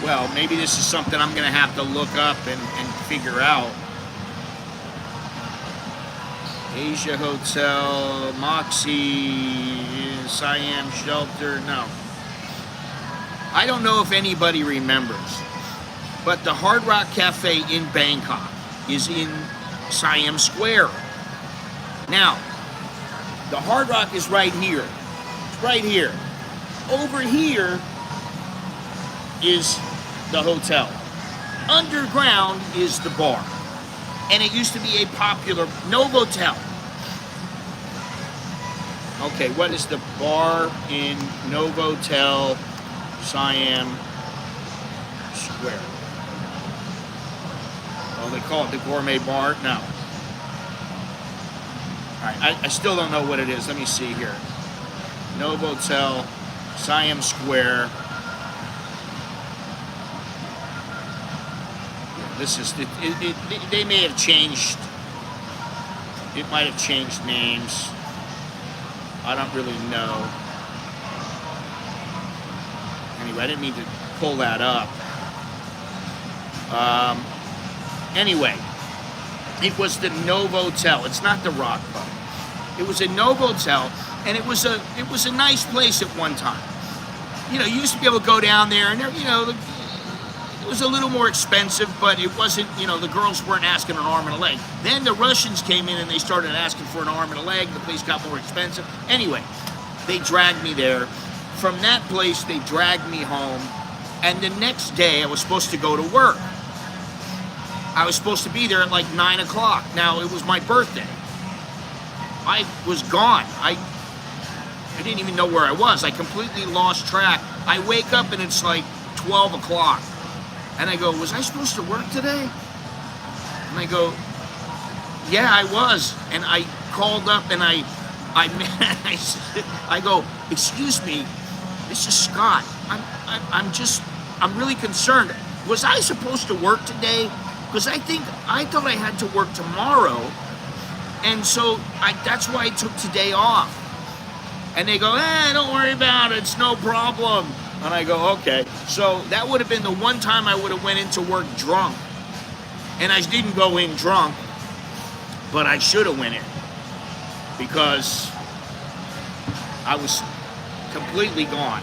S1: Well, maybe this is something I'm going to have to look up and figure out. Asia Hotel, Moxie, Siam Shelter, no. I don't know if anybody remembers, but the Hard Rock Cafe in Bangkok is in Siam Square. Now, the Hard Rock is right here. It's right here. Over here is the hotel. Underground is the bar. And it used to be a popular Novotel. Okay, what is the bar in Novotel Siam Square? Oh, they call it the Gourmet Bar? No. Alright, I still don't know what it is. Let me see here. Novotel Siam Square. This is, they may have changed, it might have changed names. I don't really know. Anyway, I didn't mean to pull that up. Anyway, it was the Novotel. It's not the Rock Pub. It was a Novotel, and it was a nice place at one time. You know, you used to be able to go down there, and there, you know, it was a little more expensive, but it wasn't, you know, the girls weren't asking an arm and a leg. Then the Russians came in and they started asking for an arm and a leg. The place got more expensive. Anyway, they dragged me there. From that place, they dragged me home. And the next day, I was supposed to go to work. I was supposed to be there at like 9 o'clock. Now, it was my birthday. I was gone. I didn't even know where I was. I completely lost track. I wake up and it's like 12 o'clock. And I go, was I supposed to work today? And I go, yeah, I was. And I called up and I go, excuse me, this is Scott. I'm really concerned. Was I supposed to work today? Because I thought I had to work tomorrow. And so that's why I took today off. And they go, don't worry about it. It's no problem. And I go, okay. So that would have been the one time I would have went into work drunk. And I didn't go in drunk, but I should have went in. Because I was completely gone.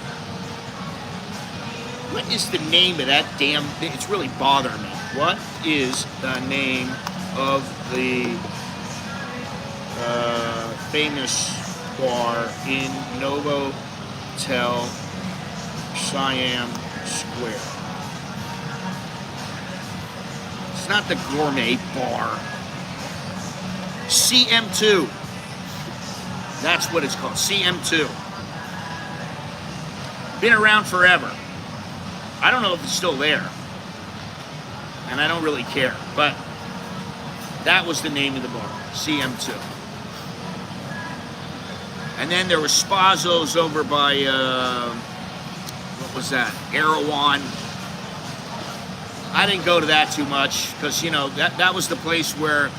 S1: What is the name of that damn thing? It's really bothering me. What is the name of the famous bar in Novotel Siam Square? It's not the Gourmet Bar. CM2. That's what it's called. CM2. Been around forever. I don't know if it's still there. And I don't really care. But that was the name of the bar. CM2. And then there was Spazos over by, what was that? Erewhon. I didn't go to that too much because, you know, that was the place where,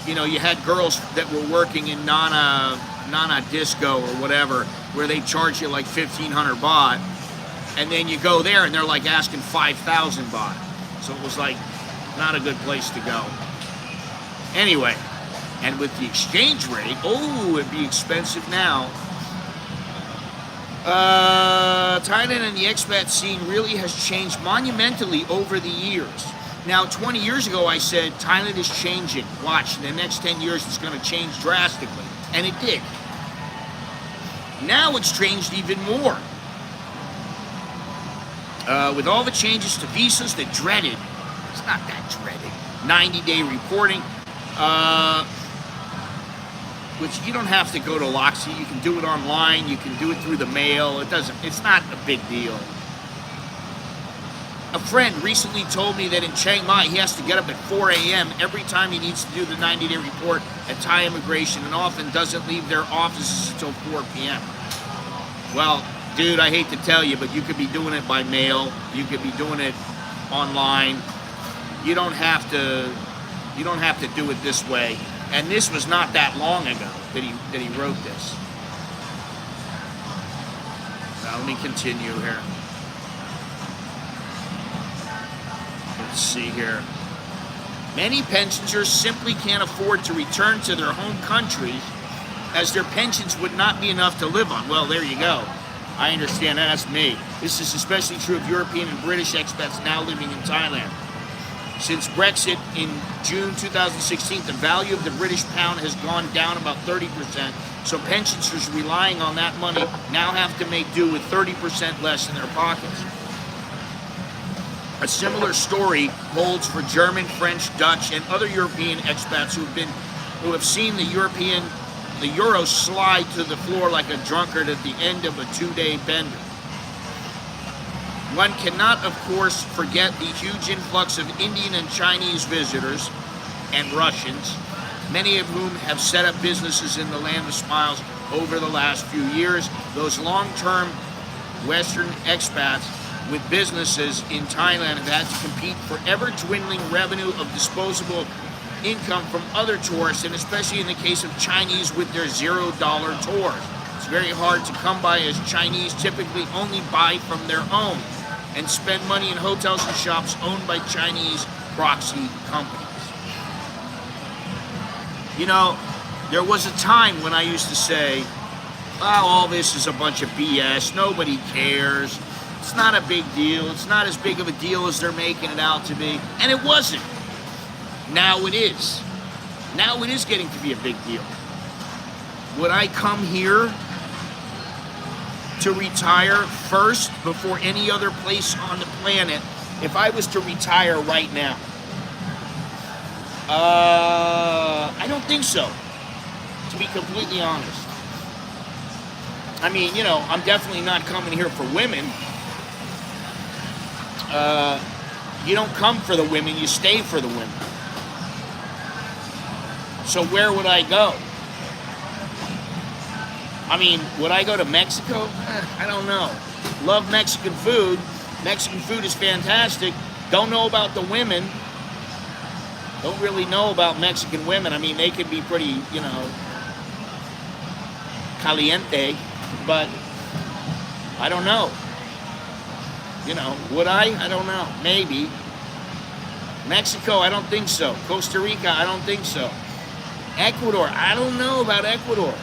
S1: you know, you had girls that were working in Nana Disco or whatever, where they charge you like 1,500 baht. And then you go there and they're like asking 5,000 baht. So it was like not a good place to go. Anyway. And with the exchange rate, it'd be expensive now. Thailand and the expat scene really has changed monumentally over the years. Now, 20 years ago, I said, Thailand is changing. Watch, in the next 10 years, it's going to change drastically. And it did. Now it's changed even more. With all the changes to visas, the dreaded, it's not that dreaded, 90-day reporting, which you don't have to go to Loxy. You can do it online. You can do it through the mail. It's not a big deal. A friend recently told me that in Chiang Mai, he has to get up at 4 a.m. every time he needs to do the 90-day report at Thai immigration, and often doesn't leave their offices until 4 p.m. Well, dude, I hate to tell you, but you could be doing it by mail. You could be doing it online. You don't have to do it this way. And this was not that long ago that he wrote this. Now let me continue here. Let's see here. Many pensioners simply can't afford to return to their home countries, as their pensions would not be enough to live on. Well, there you go. I understand that. That's me. This is especially true of European and British expats now living in Thailand. Since Brexit in June 2016, the value of the British pound has gone down about 30%, so pensioners relying on that money now have to make do with 30% less in their pockets. A similar story holds for German, French, Dutch, and other European expats who have seen the euro slide to the floor like a drunkard at the end of a 2-day bender. One cannot, of course, forget the huge influx of Indian and Chinese visitors and Russians, many of whom have set up businesses in the land of smiles over the last few years. Those long-term Western expats with businesses in Thailand have had to compete for ever-dwindling revenue of disposable income from other tourists, and especially in the case of Chinese with their $0 tours. It's very hard to come by, as Chinese typically only buy from their own and spend money in hotels and shops owned by Chinese proxy companies. You know, there was a time when I used to say, oh, all this is a bunch of BS, nobody cares, it's not a big deal, it's not as big of a deal as they're making it out to be, and it wasn't. Now it is. Now it is getting to be a big deal. Would I come here to retire first before any other place on the planet if I was to retire right now? I don't think so, to be completely honest. I mean, you know, I'm definitely not coming here for women. You don't come for the women, you stay for the women. So where would I go? I mean, would I go to Mexico? I don't know. Love Mexican food. Mexican food is fantastic. Don't know about the women. Don't really know about Mexican women. I mean, they could be pretty, you know, caliente, but I don't know. You know, would I? I don't know. Maybe. Mexico, I don't think so. Costa Rica, I don't think so. Ecuador, I don't know about Ecuador.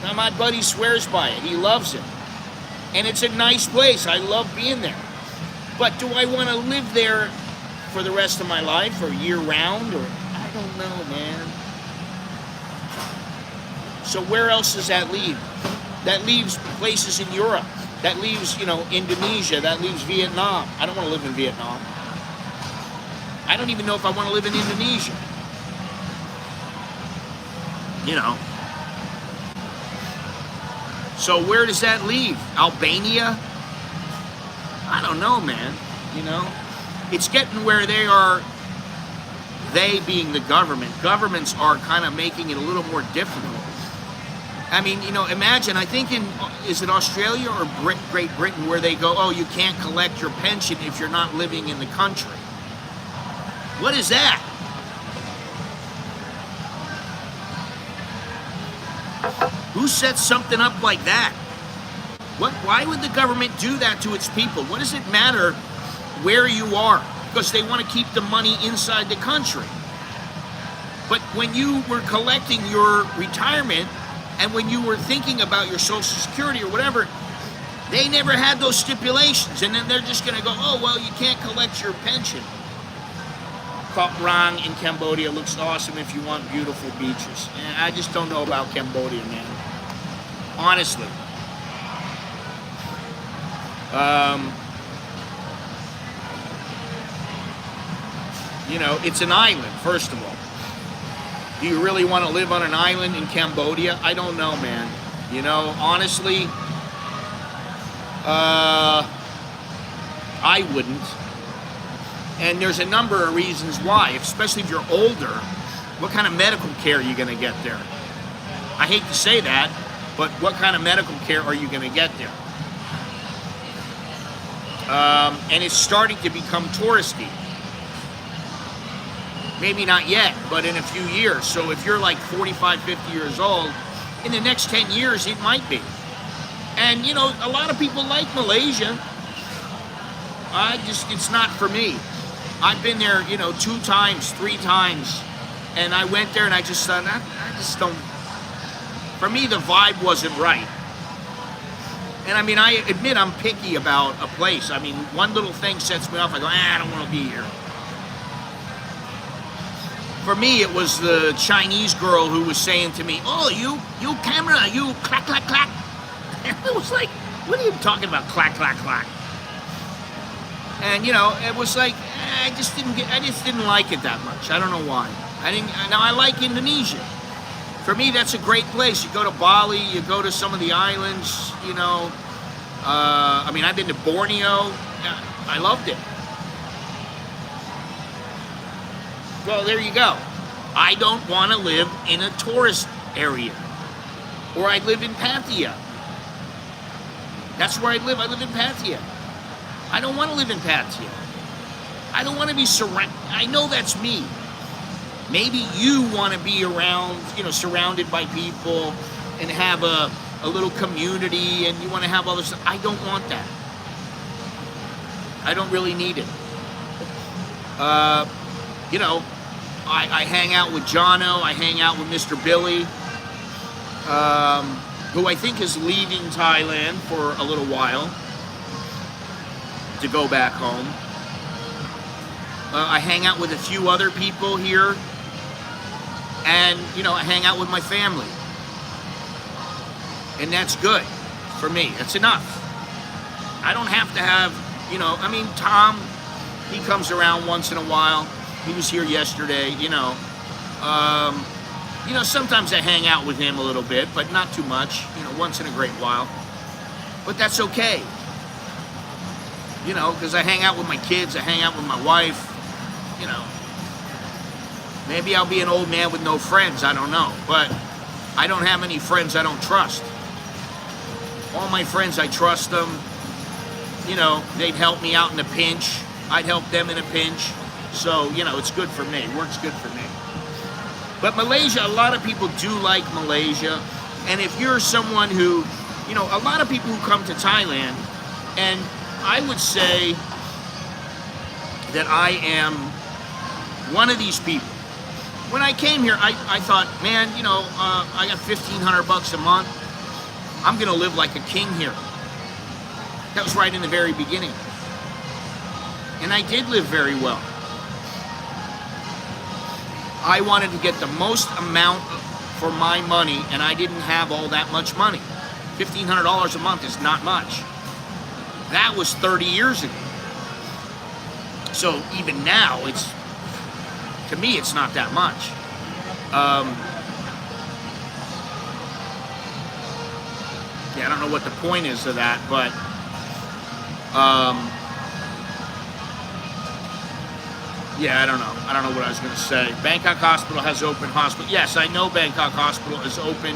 S1: Now, my buddy swears by it. He loves it. And it's a nice place. I love being there. But do I want to live there for the rest of my life or year-round? Or I don't know, man. So where else does that leave? That leaves places in Europe. That leaves, you know, Indonesia. That leaves Vietnam. I don't want to live in Vietnam. I don't even know if I want to live in Indonesia. You know. So where does that leave? Albania? I don't know, man. You know, it's getting where they being the government. Governments are kind of making it a little more difficult. I mean, you know, imagine, I think is it Australia or Great Britain where they go, oh, you can't collect your pension if you're not living in the country. What is that? Who sets something up like that? Why would the government do that to its people? What does it matter where you are? Because they want to keep the money inside the country. But when you were collecting your retirement and when you were thinking about your Social Security or whatever, they never had those stipulations. And then they're just going to go, oh, well, you can't collect your pension. Koh Rang in Cambodia looks awesome if you want beautiful beaches. I just don't know about Cambodia, man. Honestly. You know, it's an island, first of all. Do you really want to live on an island in Cambodia? I don't know, man. You know, honestly, I wouldn't. And there's a number of reasons why, especially if you're older. What kind of medical care are you going to get there? I hate to say that, but what kind of medical care are you going to get there? And it's starting to become touristy. Maybe not yet, but in a few years. So if you're like 45, 50 years old, in the next 10 years, it might be. And, you know, a lot of people like Malaysia. It's not for me. I've been there, you know, 2 times, 3 times. And I went there and I just thought, I just don't, for me, the vibe wasn't right. And I mean, I admit I'm picky about a place. I mean, one little thing sets me off. I go, I don't want to be here. For me, it was the Chinese girl who was saying to me, oh, you camera, you clack, clack, clack. And I was like, what are you talking about, clack, clack, clack? And, you know, it was like, I just didn't like it that much. I don't know why. Now, I like Indonesia. For me, that's a great place. You go to Bali, you go to some of the islands, you know. I mean, I've been to Borneo. I loved it. Well, there you go. I don't want to live in a tourist area. Or I live in Pattaya. That's where I live. I live in Pattaya. I don't want to live in Pattaya. I don't want to be surrounded. I know that's me. Maybe you want to be around, you know, surrounded by people and have a little community and you want to have all this. I don't want that. I don't really need it. You know, I hang out with Jono. I hang out with Mr. Billy, who I think is leaving Thailand for a little while to go back home. I hang out with a few other people here. And, you know, I hang out with my family. And that's good for me. That's enough. I don't have to have, you know, I mean, Tom, he comes around once in a while. He was here yesterday, you know. You know, sometimes I hang out with him a little bit, but not too much, you know, once in a great while. But that's okay. You know, because I hang out with my kids, I hang out with my wife, you know. Maybe I'll be an old man with no friends, I don't know. But I don't have any friends I don't trust. All my friends, I trust them. You know, they'd help me out in a pinch. I'd help them in a pinch. So, you know, it's good for me. Works good for me. But Malaysia, a lot of people do like Malaysia. And if you're someone who, you know, a lot of people who come to Thailand, and I would say that I am one of these people. When I came here, I thought, man, you know, I got $1,500 a month. I'm going to live like a king here. That was right in the very beginning. And I did live very well. I wanted to get the most amount for my money, and I didn't have all that much money. $1,500 a month is not much. That was 30 years ago. So even now, to me, it's not that much. Yeah, I don't know what the point is of that, but yeah, I don't know. I don't know what I was going to say. Bangkok Hospital has open hospital. Yes, I know Bangkok Hospital has open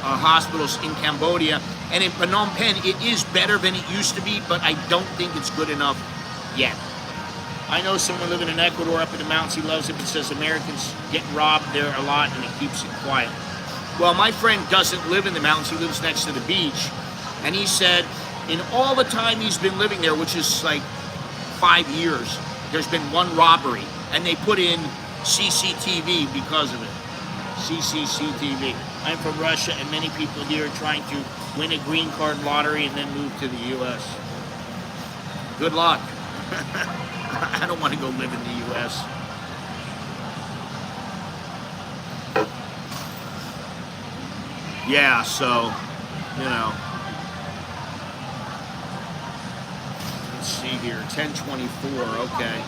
S1: hospitals in Cambodia, and in Phnom Penh, it is better than it used to be, but I don't think it's good enough yet. I know someone living in Ecuador up in the mountains, he loves it, but says Americans get robbed there a lot and it keeps it quiet. Well, my friend doesn't live in the mountains, he lives next to the beach, and he said in all the time he's been living there, which is like 5 years, there's been one robbery, and they put in CCTV because of it. CCTV. I'm from Russia, and many people here are trying to win a green card lottery and then move to the U.S. Good luck. I don't want to go live in the U.S. Yeah, so, you know. Let's see here, 1024, okay.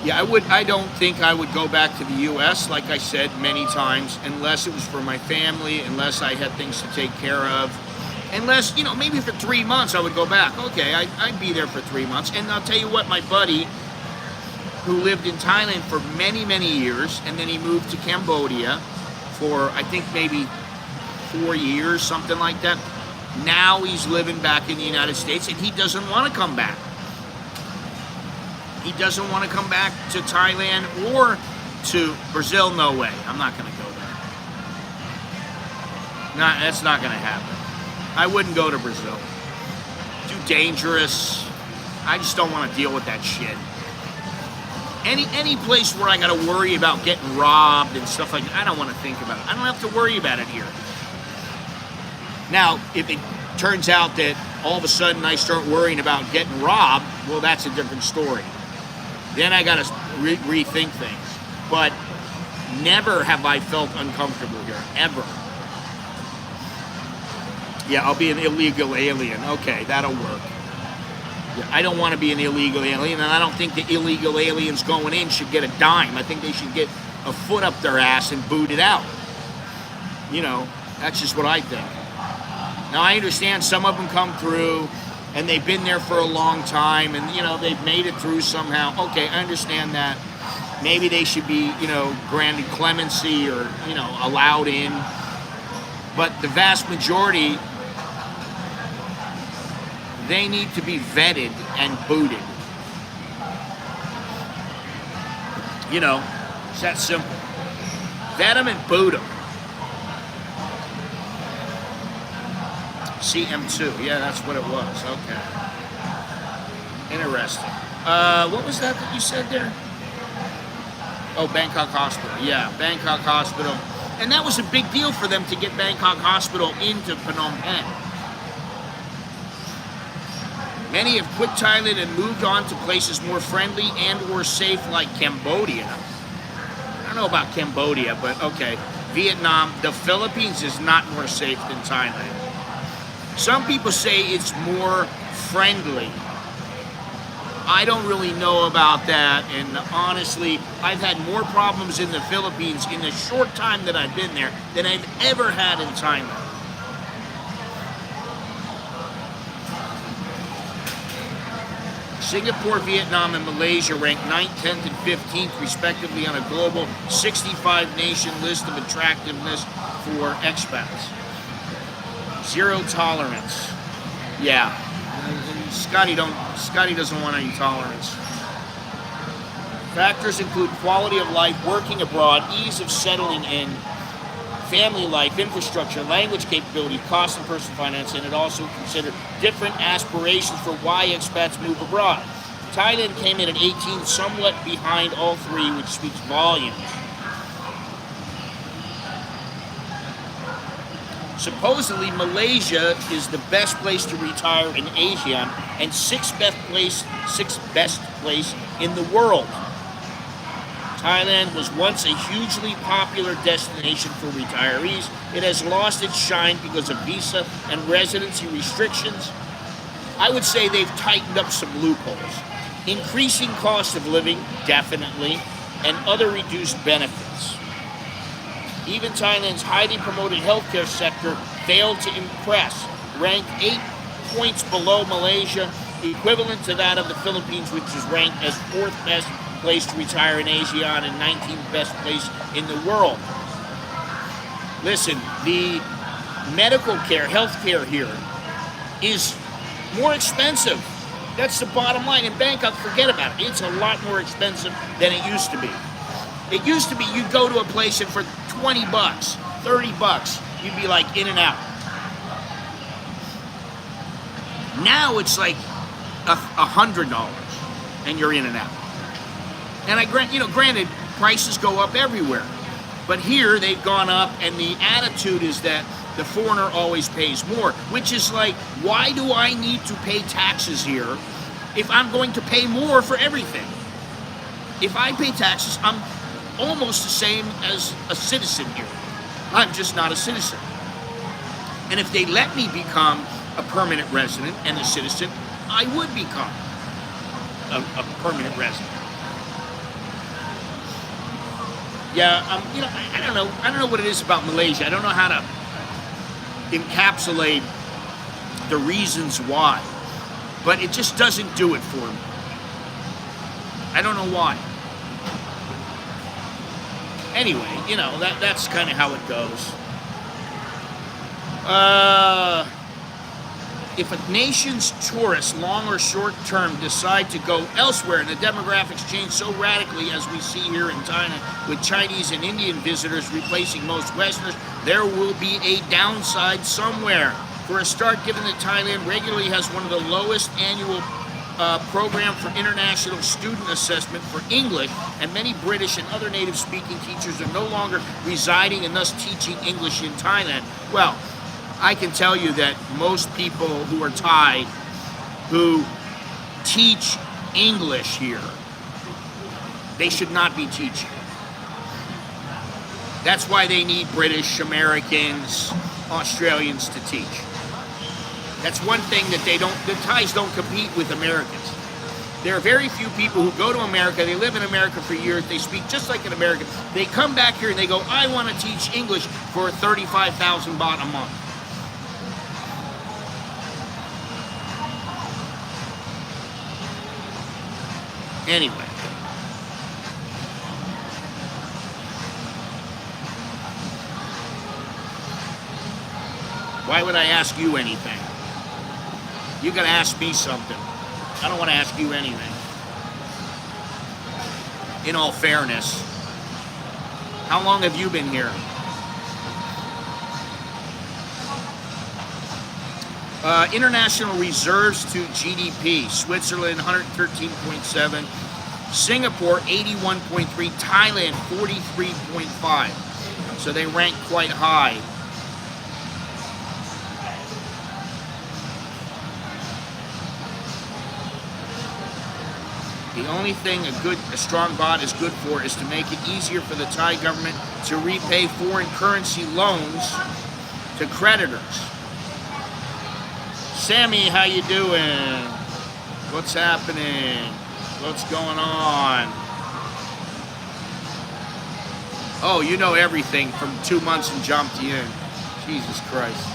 S1: Yeah, I don't think I would go back to the U.S. like I said many times, unless it was for my family, unless I had things to take care of, unless maybe for 3 months I would go back. Okay, I'd be there for 3 months, and I'll tell you what, my buddy who lived in Thailand for many, many years, and then he moved to Cambodia for I think maybe 4 years, something like that. Now he's living back in the United States, and he doesn't want to come back. He doesn't want to come back to Thailand or to Brazil. No way. I'm not going to go there. That's not going to happen. I wouldn't go to Brazil. Too dangerous. I just don't want to deal with that shit. Any place where I got to worry about getting robbed and stuff like that, I don't want to think about it. I don't have to worry about it here. Now, if it turns out that all of a sudden I start worrying about getting robbed, well, that's a different story. Then I got to rethink things. But never have I felt uncomfortable here, ever. Yeah, I'll be an illegal alien. Okay, that'll work. Yeah, I don't want to be an illegal alien, and I don't think the illegal aliens going in should get a dime. I think they should get a foot up their ass and boot it out. That's just what I think. Now, I understand some of them come through, and they've been there for a long time, and, they've made it through somehow. Okay, I understand that. Maybe they should be, granted clemency or, allowed in. But the vast majority, they need to be vetted and booted. It's that simple. Vet them and boot them. CM2, yeah, that's what it was. Okay. Interesting. What was that you said there? Oh, Bangkok Hospital. Yeah, Bangkok Hospital. And that was a big deal for them to get Bangkok Hospital into Phnom Penh. Many have quit Thailand and moved on to places more friendly and or safe like Cambodia. I don't know about Cambodia, but okay. Vietnam, the Philippines is not more safe than Thailand. Some people say it's more friendly. I don't really know about that, and honestly, I've had more problems in the Philippines in the short time that I've been there than I've ever had in Thailand. Singapore, Vietnam, and Malaysia rank 9th, 10th, and 15th, respectively, on a global 65-nation list of attractiveness for expats. Zero tolerance. Yeah. Scotty doesn't want any tolerance. Factors include quality of life, working abroad, ease of settling in, family life, infrastructure, language capability, cost and personal finance, and it also considered different aspirations for why expats move abroad. Thailand came in at 18th, somewhat behind all three, which speaks volumes. Supposedly, Malaysia is the best place to retire in Asia and sixth best place in the world. Thailand was once a hugely popular destination for retirees. It has lost its shine because of visa and residency restrictions. I would say they've tightened up some loopholes. Increasing cost of living, definitely, and other reduced benefits. Even Thailand's highly promoted healthcare sector failed to impress, ranked 8 points below Malaysia, equivalent to that of the Philippines, which is ranked as 4th best place to retire in Asia and 19th best place in the world. Listen, the medical care, healthcare here is more expensive. That's the bottom line. In Bangkok, forget about it. It's a lot more expensive than it used to be. It used to be you'd go to a place and for $20, $30, you'd be like in and out. Now it's like $100 and you're in and out. And granted, prices go up everywhere. But here they've gone up, and the attitude is that the foreigner always pays more, which is like, why do I need to pay taxes here if I'm going to pay more for everything? If I pay taxes, I'm almost the same as a citizen here. I'm just not a citizen. And if they let me become a permanent resident and a citizen, I would become a permanent resident. Yeah, I don't know. I don't know what it is about Malaysia. I don't know how to encapsulate the reasons why, but it just doesn't do it for me. I don't know why. Anyway, that's kind of how it goes. If a nation's tourists, long or short term, decide to go elsewhere and the demographics change so radically as we see here in Thailand, with Chinese and Indian visitors replacing most Westerners, there will be a downside somewhere. For a start, given that Thailand regularly has one of the lowest annual program for international student assessment for English, and many British and other native-speaking teachers are no longer residing and thus teaching English in Thailand. Well, I can tell you that most people who are Thai who teach English here, they should not be teaching. That's why they need British, Americans, Australians to teach. That's one thing that the Thais don't compete with Americans. There are very few people who go to America, they live in America for years, they speak just like an American. They come back here and they go, I want to teach English for 35,000 baht a month. Anyway. Why would I ask you anything? You gotta ask me something. I don't want to ask you anything. In all fairness. How long have you been here? International reserves to GDP. Switzerland, 113.7. Singapore, 81.3. Thailand, 43.5. So they rank quite high. The only thing a strong baht is good for is to make it easier for the Thai government to repay foreign currency loans to creditors. Sammy, how you doing? What's happening? What's going on? Oh, you know everything from 2 months and jumped you in. Jesus Christ.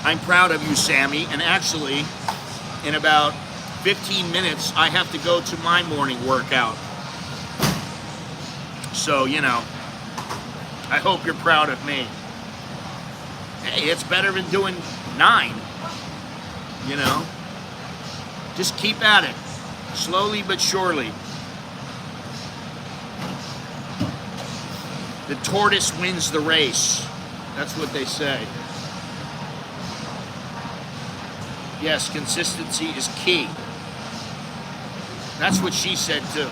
S1: I'm proud of you, Sammy, and actually, in about 15 minutes, I have to go to my morning workout. So, I hope you're proud of me. Hey, it's better than doing 9, Just keep at it, slowly but surely. The tortoise wins the race. That's what they say. Yes, consistency is key. That's what she said too.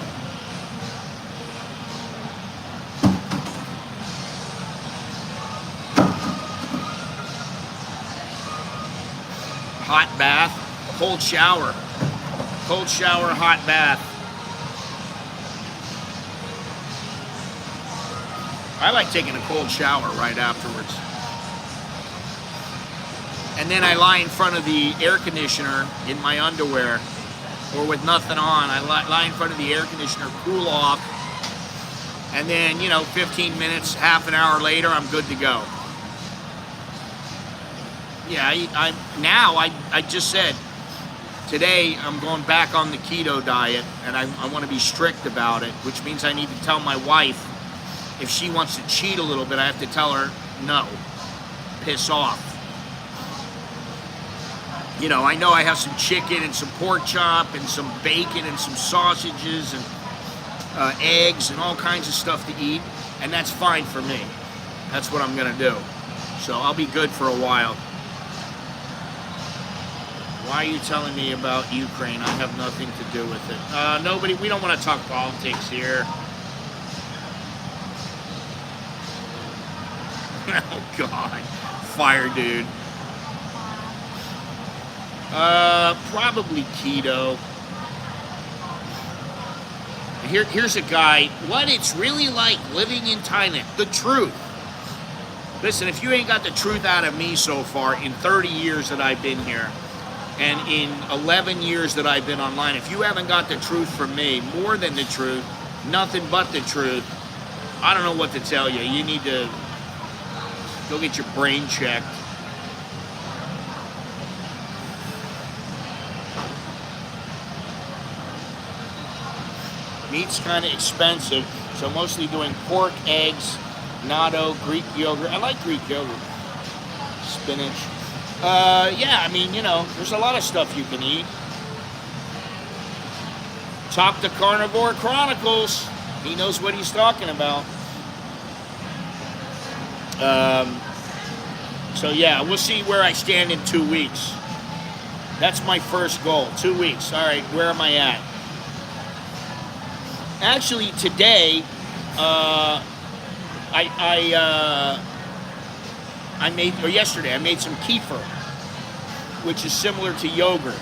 S1: Hot bath, cold shower. Cold shower, hot bath. I like taking a cold shower right afterwards. And then I lie in front of the air conditioner in my underwear or with nothing on. I lie in front of the air conditioner, cool off, and then, 15 minutes, half an hour later, I'm good to go. Yeah, I just said, today I'm going back on the keto diet, and I want to be strict about it, which means I need to tell my wife if she wants to cheat a little bit, I have to tell her, no, piss off. I know I have some chicken and some pork chop and some bacon and some sausages and eggs and all kinds of stuff to eat, and that's fine for me. That's what I'm going to do. So I'll be good for a while. Why are you telling me about Ukraine? I have nothing to do with it. Nobody, we don't want to talk politics here. Oh, God. Fire, dude. Probably keto. Here's a guy. What it's really like living in Thailand. The truth. Listen, if you ain't got the truth out of me so far in 30 years that I've been here, and in 11 years that I've been online, if you haven't got the truth from me, more than the truth, nothing but the truth, I don't know what to tell you. You need to go get your brain checked. Meat's kind of expensive, so mostly doing pork, eggs, natto, Greek yogurt. I like Greek yogurt. Spinach. Yeah, I mean, you know, there's a lot of stuff you can eat. Talk to Carnivore Chronicles. He knows what he's talking about. So yeah, we'll see where I stand in 2 weeks. That's my first goal, 2 weeks. All right, where am I at? Actually, today, yesterday, I made some kefir, which is similar to yogurt.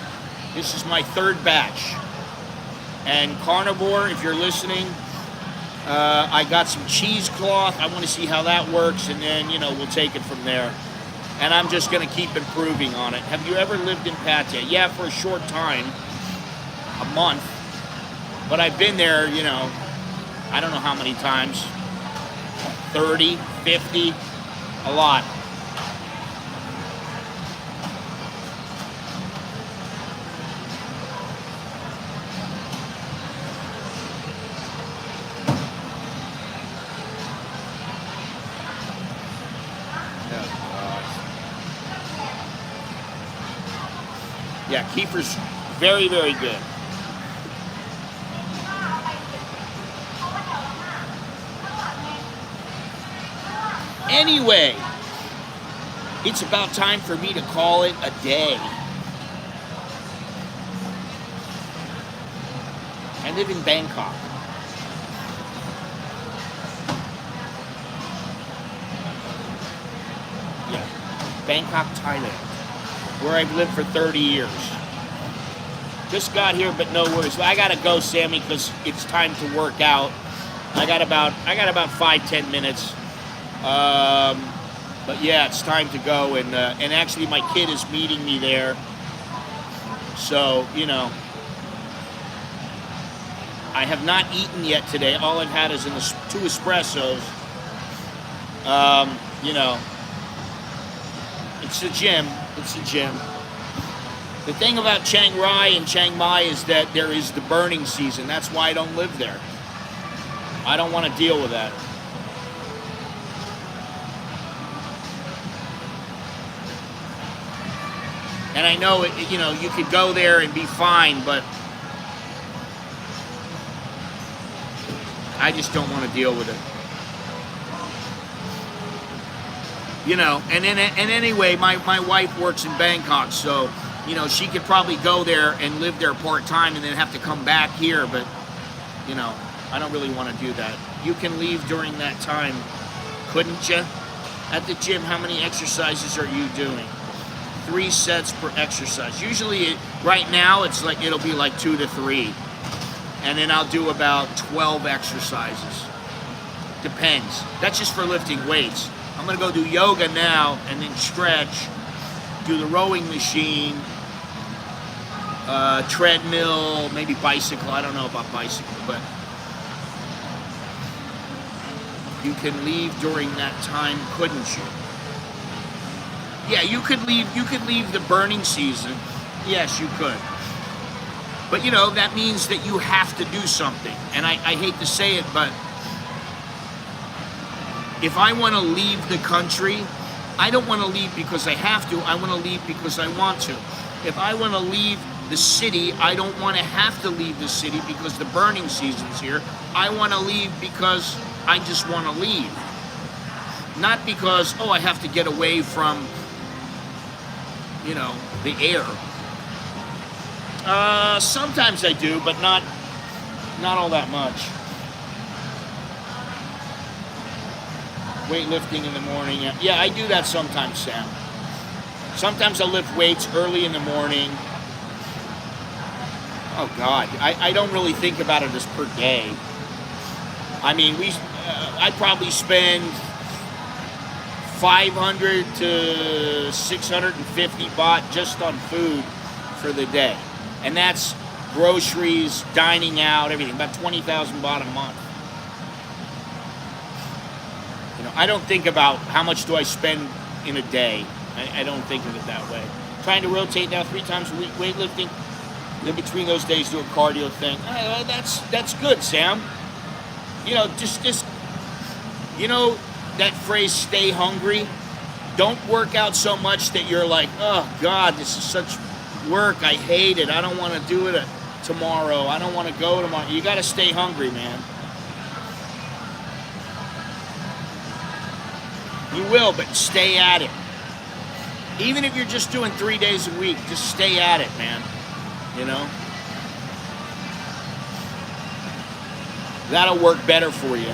S1: This is my third batch. And Carnivore, if you're listening, I got some cheesecloth. I want to see how that works, and then, you know, we'll take it from there. And I'm just going to keep improving on it. Have you ever lived in Pattaya? Yeah, for a short time, a month. But I've been there, you know, I don't know how many times. 30, 50, a lot. Yeah, kefir's very, very good. Anyway, it's about time for me to call it a day. I live in Bangkok. Yeah, Bangkok, Thailand, where I've lived for 30 years. Just got here, but no worries. I gotta go, Sammy, because it's time to work out. I got about 5-10 minutes. But yeah, it's time to go, and actually my kid is meeting me there. So, you know, I have not eaten yet today. All I've had is 2 espressos. You know, it's the gym. It's the gym. The thing about Chiang Rai and Chiang Mai is that there is the burning season. That's why I don't live there. I don't want to deal with that. And I know, you know, you could go there and be fine, but I just don't want to deal with it. You know, and anyway, my wife works in Bangkok, so, you know, she could probably go there and live there part-time and then have to come back here, but, you know, I don't really want to do that. You can leave during that time, couldn't you? At the gym, how many exercises are you doing? 3 sets per exercise. Usually, right now, it'll be like 2 to 3. And then I'll do about 12 exercises. Depends. That's just for lifting weights. I'm gonna go do yoga now and then stretch, do the rowing machine, treadmill, maybe bicycle. I don't know about bicycle, but you can leave during that time, couldn't you? Yeah, you could leave the burning season. Yes, you could. But, you know, that means that you have to do something. And I hate to say it, but if I want to leave the country, I don't want to leave because I have to. I want to leave because I want to. If I want to leave the city, I don't want to have to leave the city because the burning season's here. I want to leave because I just want to leave. Not because, oh, I have to get away from, you know, the air. Sometimes I do, but not all that much. Weightlifting in the morning. Yeah, I do that sometimes, Sam. Sometimes I'll lift weights early in the morning. Oh, God. I don't really think about it as per day. I mean, I probably spend 500 to 650 baht just on food for the day. And that's groceries, dining out, everything. About 20,000 baht a month. You know, I don't think about how much do I spend in a day. I don't think of it that way. Trying to rotate now 3 times a week, weightlifting. Then between those days do a cardio thing. That's good, Sam. You know, just you know that phrase, stay hungry. Don't work out so much that you're like, oh God, this is such work. I hate it. I don't want to do it tomorrow. I don't want to go tomorrow. You got to stay hungry, man. You will, but stay at it. Even if you're just doing 3 days a week, just stay at it, man. You know? That'll work better for you.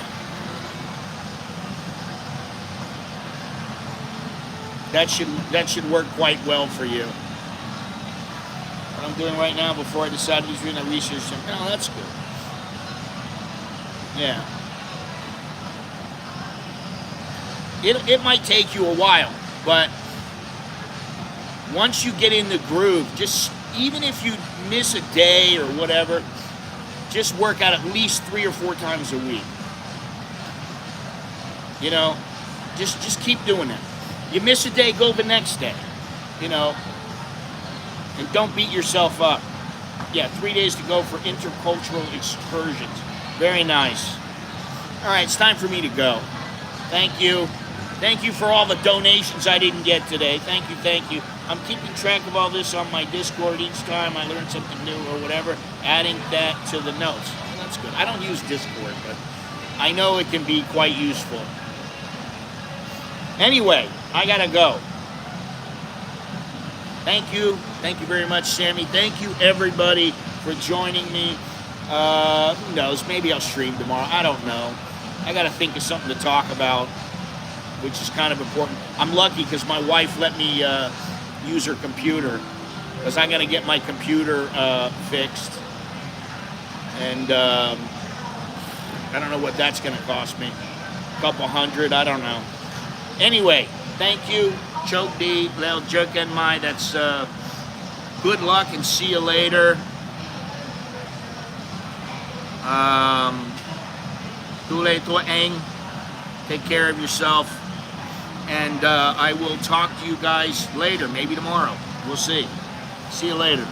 S1: That should work quite well for you. What I'm doing right now before I decided to do my research. Oh, that's good. Yeah. It might take you a while, but once you get in the groove, just even if you miss a day or whatever, just work out at least 3 or 4 times a week. You know, just keep doing that. You miss a day, go the next day. You know, and don't beat yourself up. Yeah, 3 days to go for intercultural excursions. Very nice. All right, it's time for me to go. Thank you. Thank you for all the donations I didn't get today. Thank you, thank you. I'm keeping track of all this on my Discord each time I learn something new or whatever, adding that to the notes. Well, that's good. I don't use Discord, but I know it can be quite useful. Anyway, I gotta go. Thank you. Thank you very much, Sammy. Thank you, everybody, for joining me. Who knows? Maybe I'll stream tomorrow. I don't know. I gotta think of something to talk about, which is kind of important. I'm lucky because my wife let me use her computer, because I got to get my computer fixed, and I don't know what that's going to cost me. A couple hundred, I don't know. Anyway, thank you. Choke D, Lel Jerk and my. That's good luck and see you later. Tule Toa Eng. Take care of yourself. And I will talk to you guys later, maybe tomorrow. We'll see. See you later.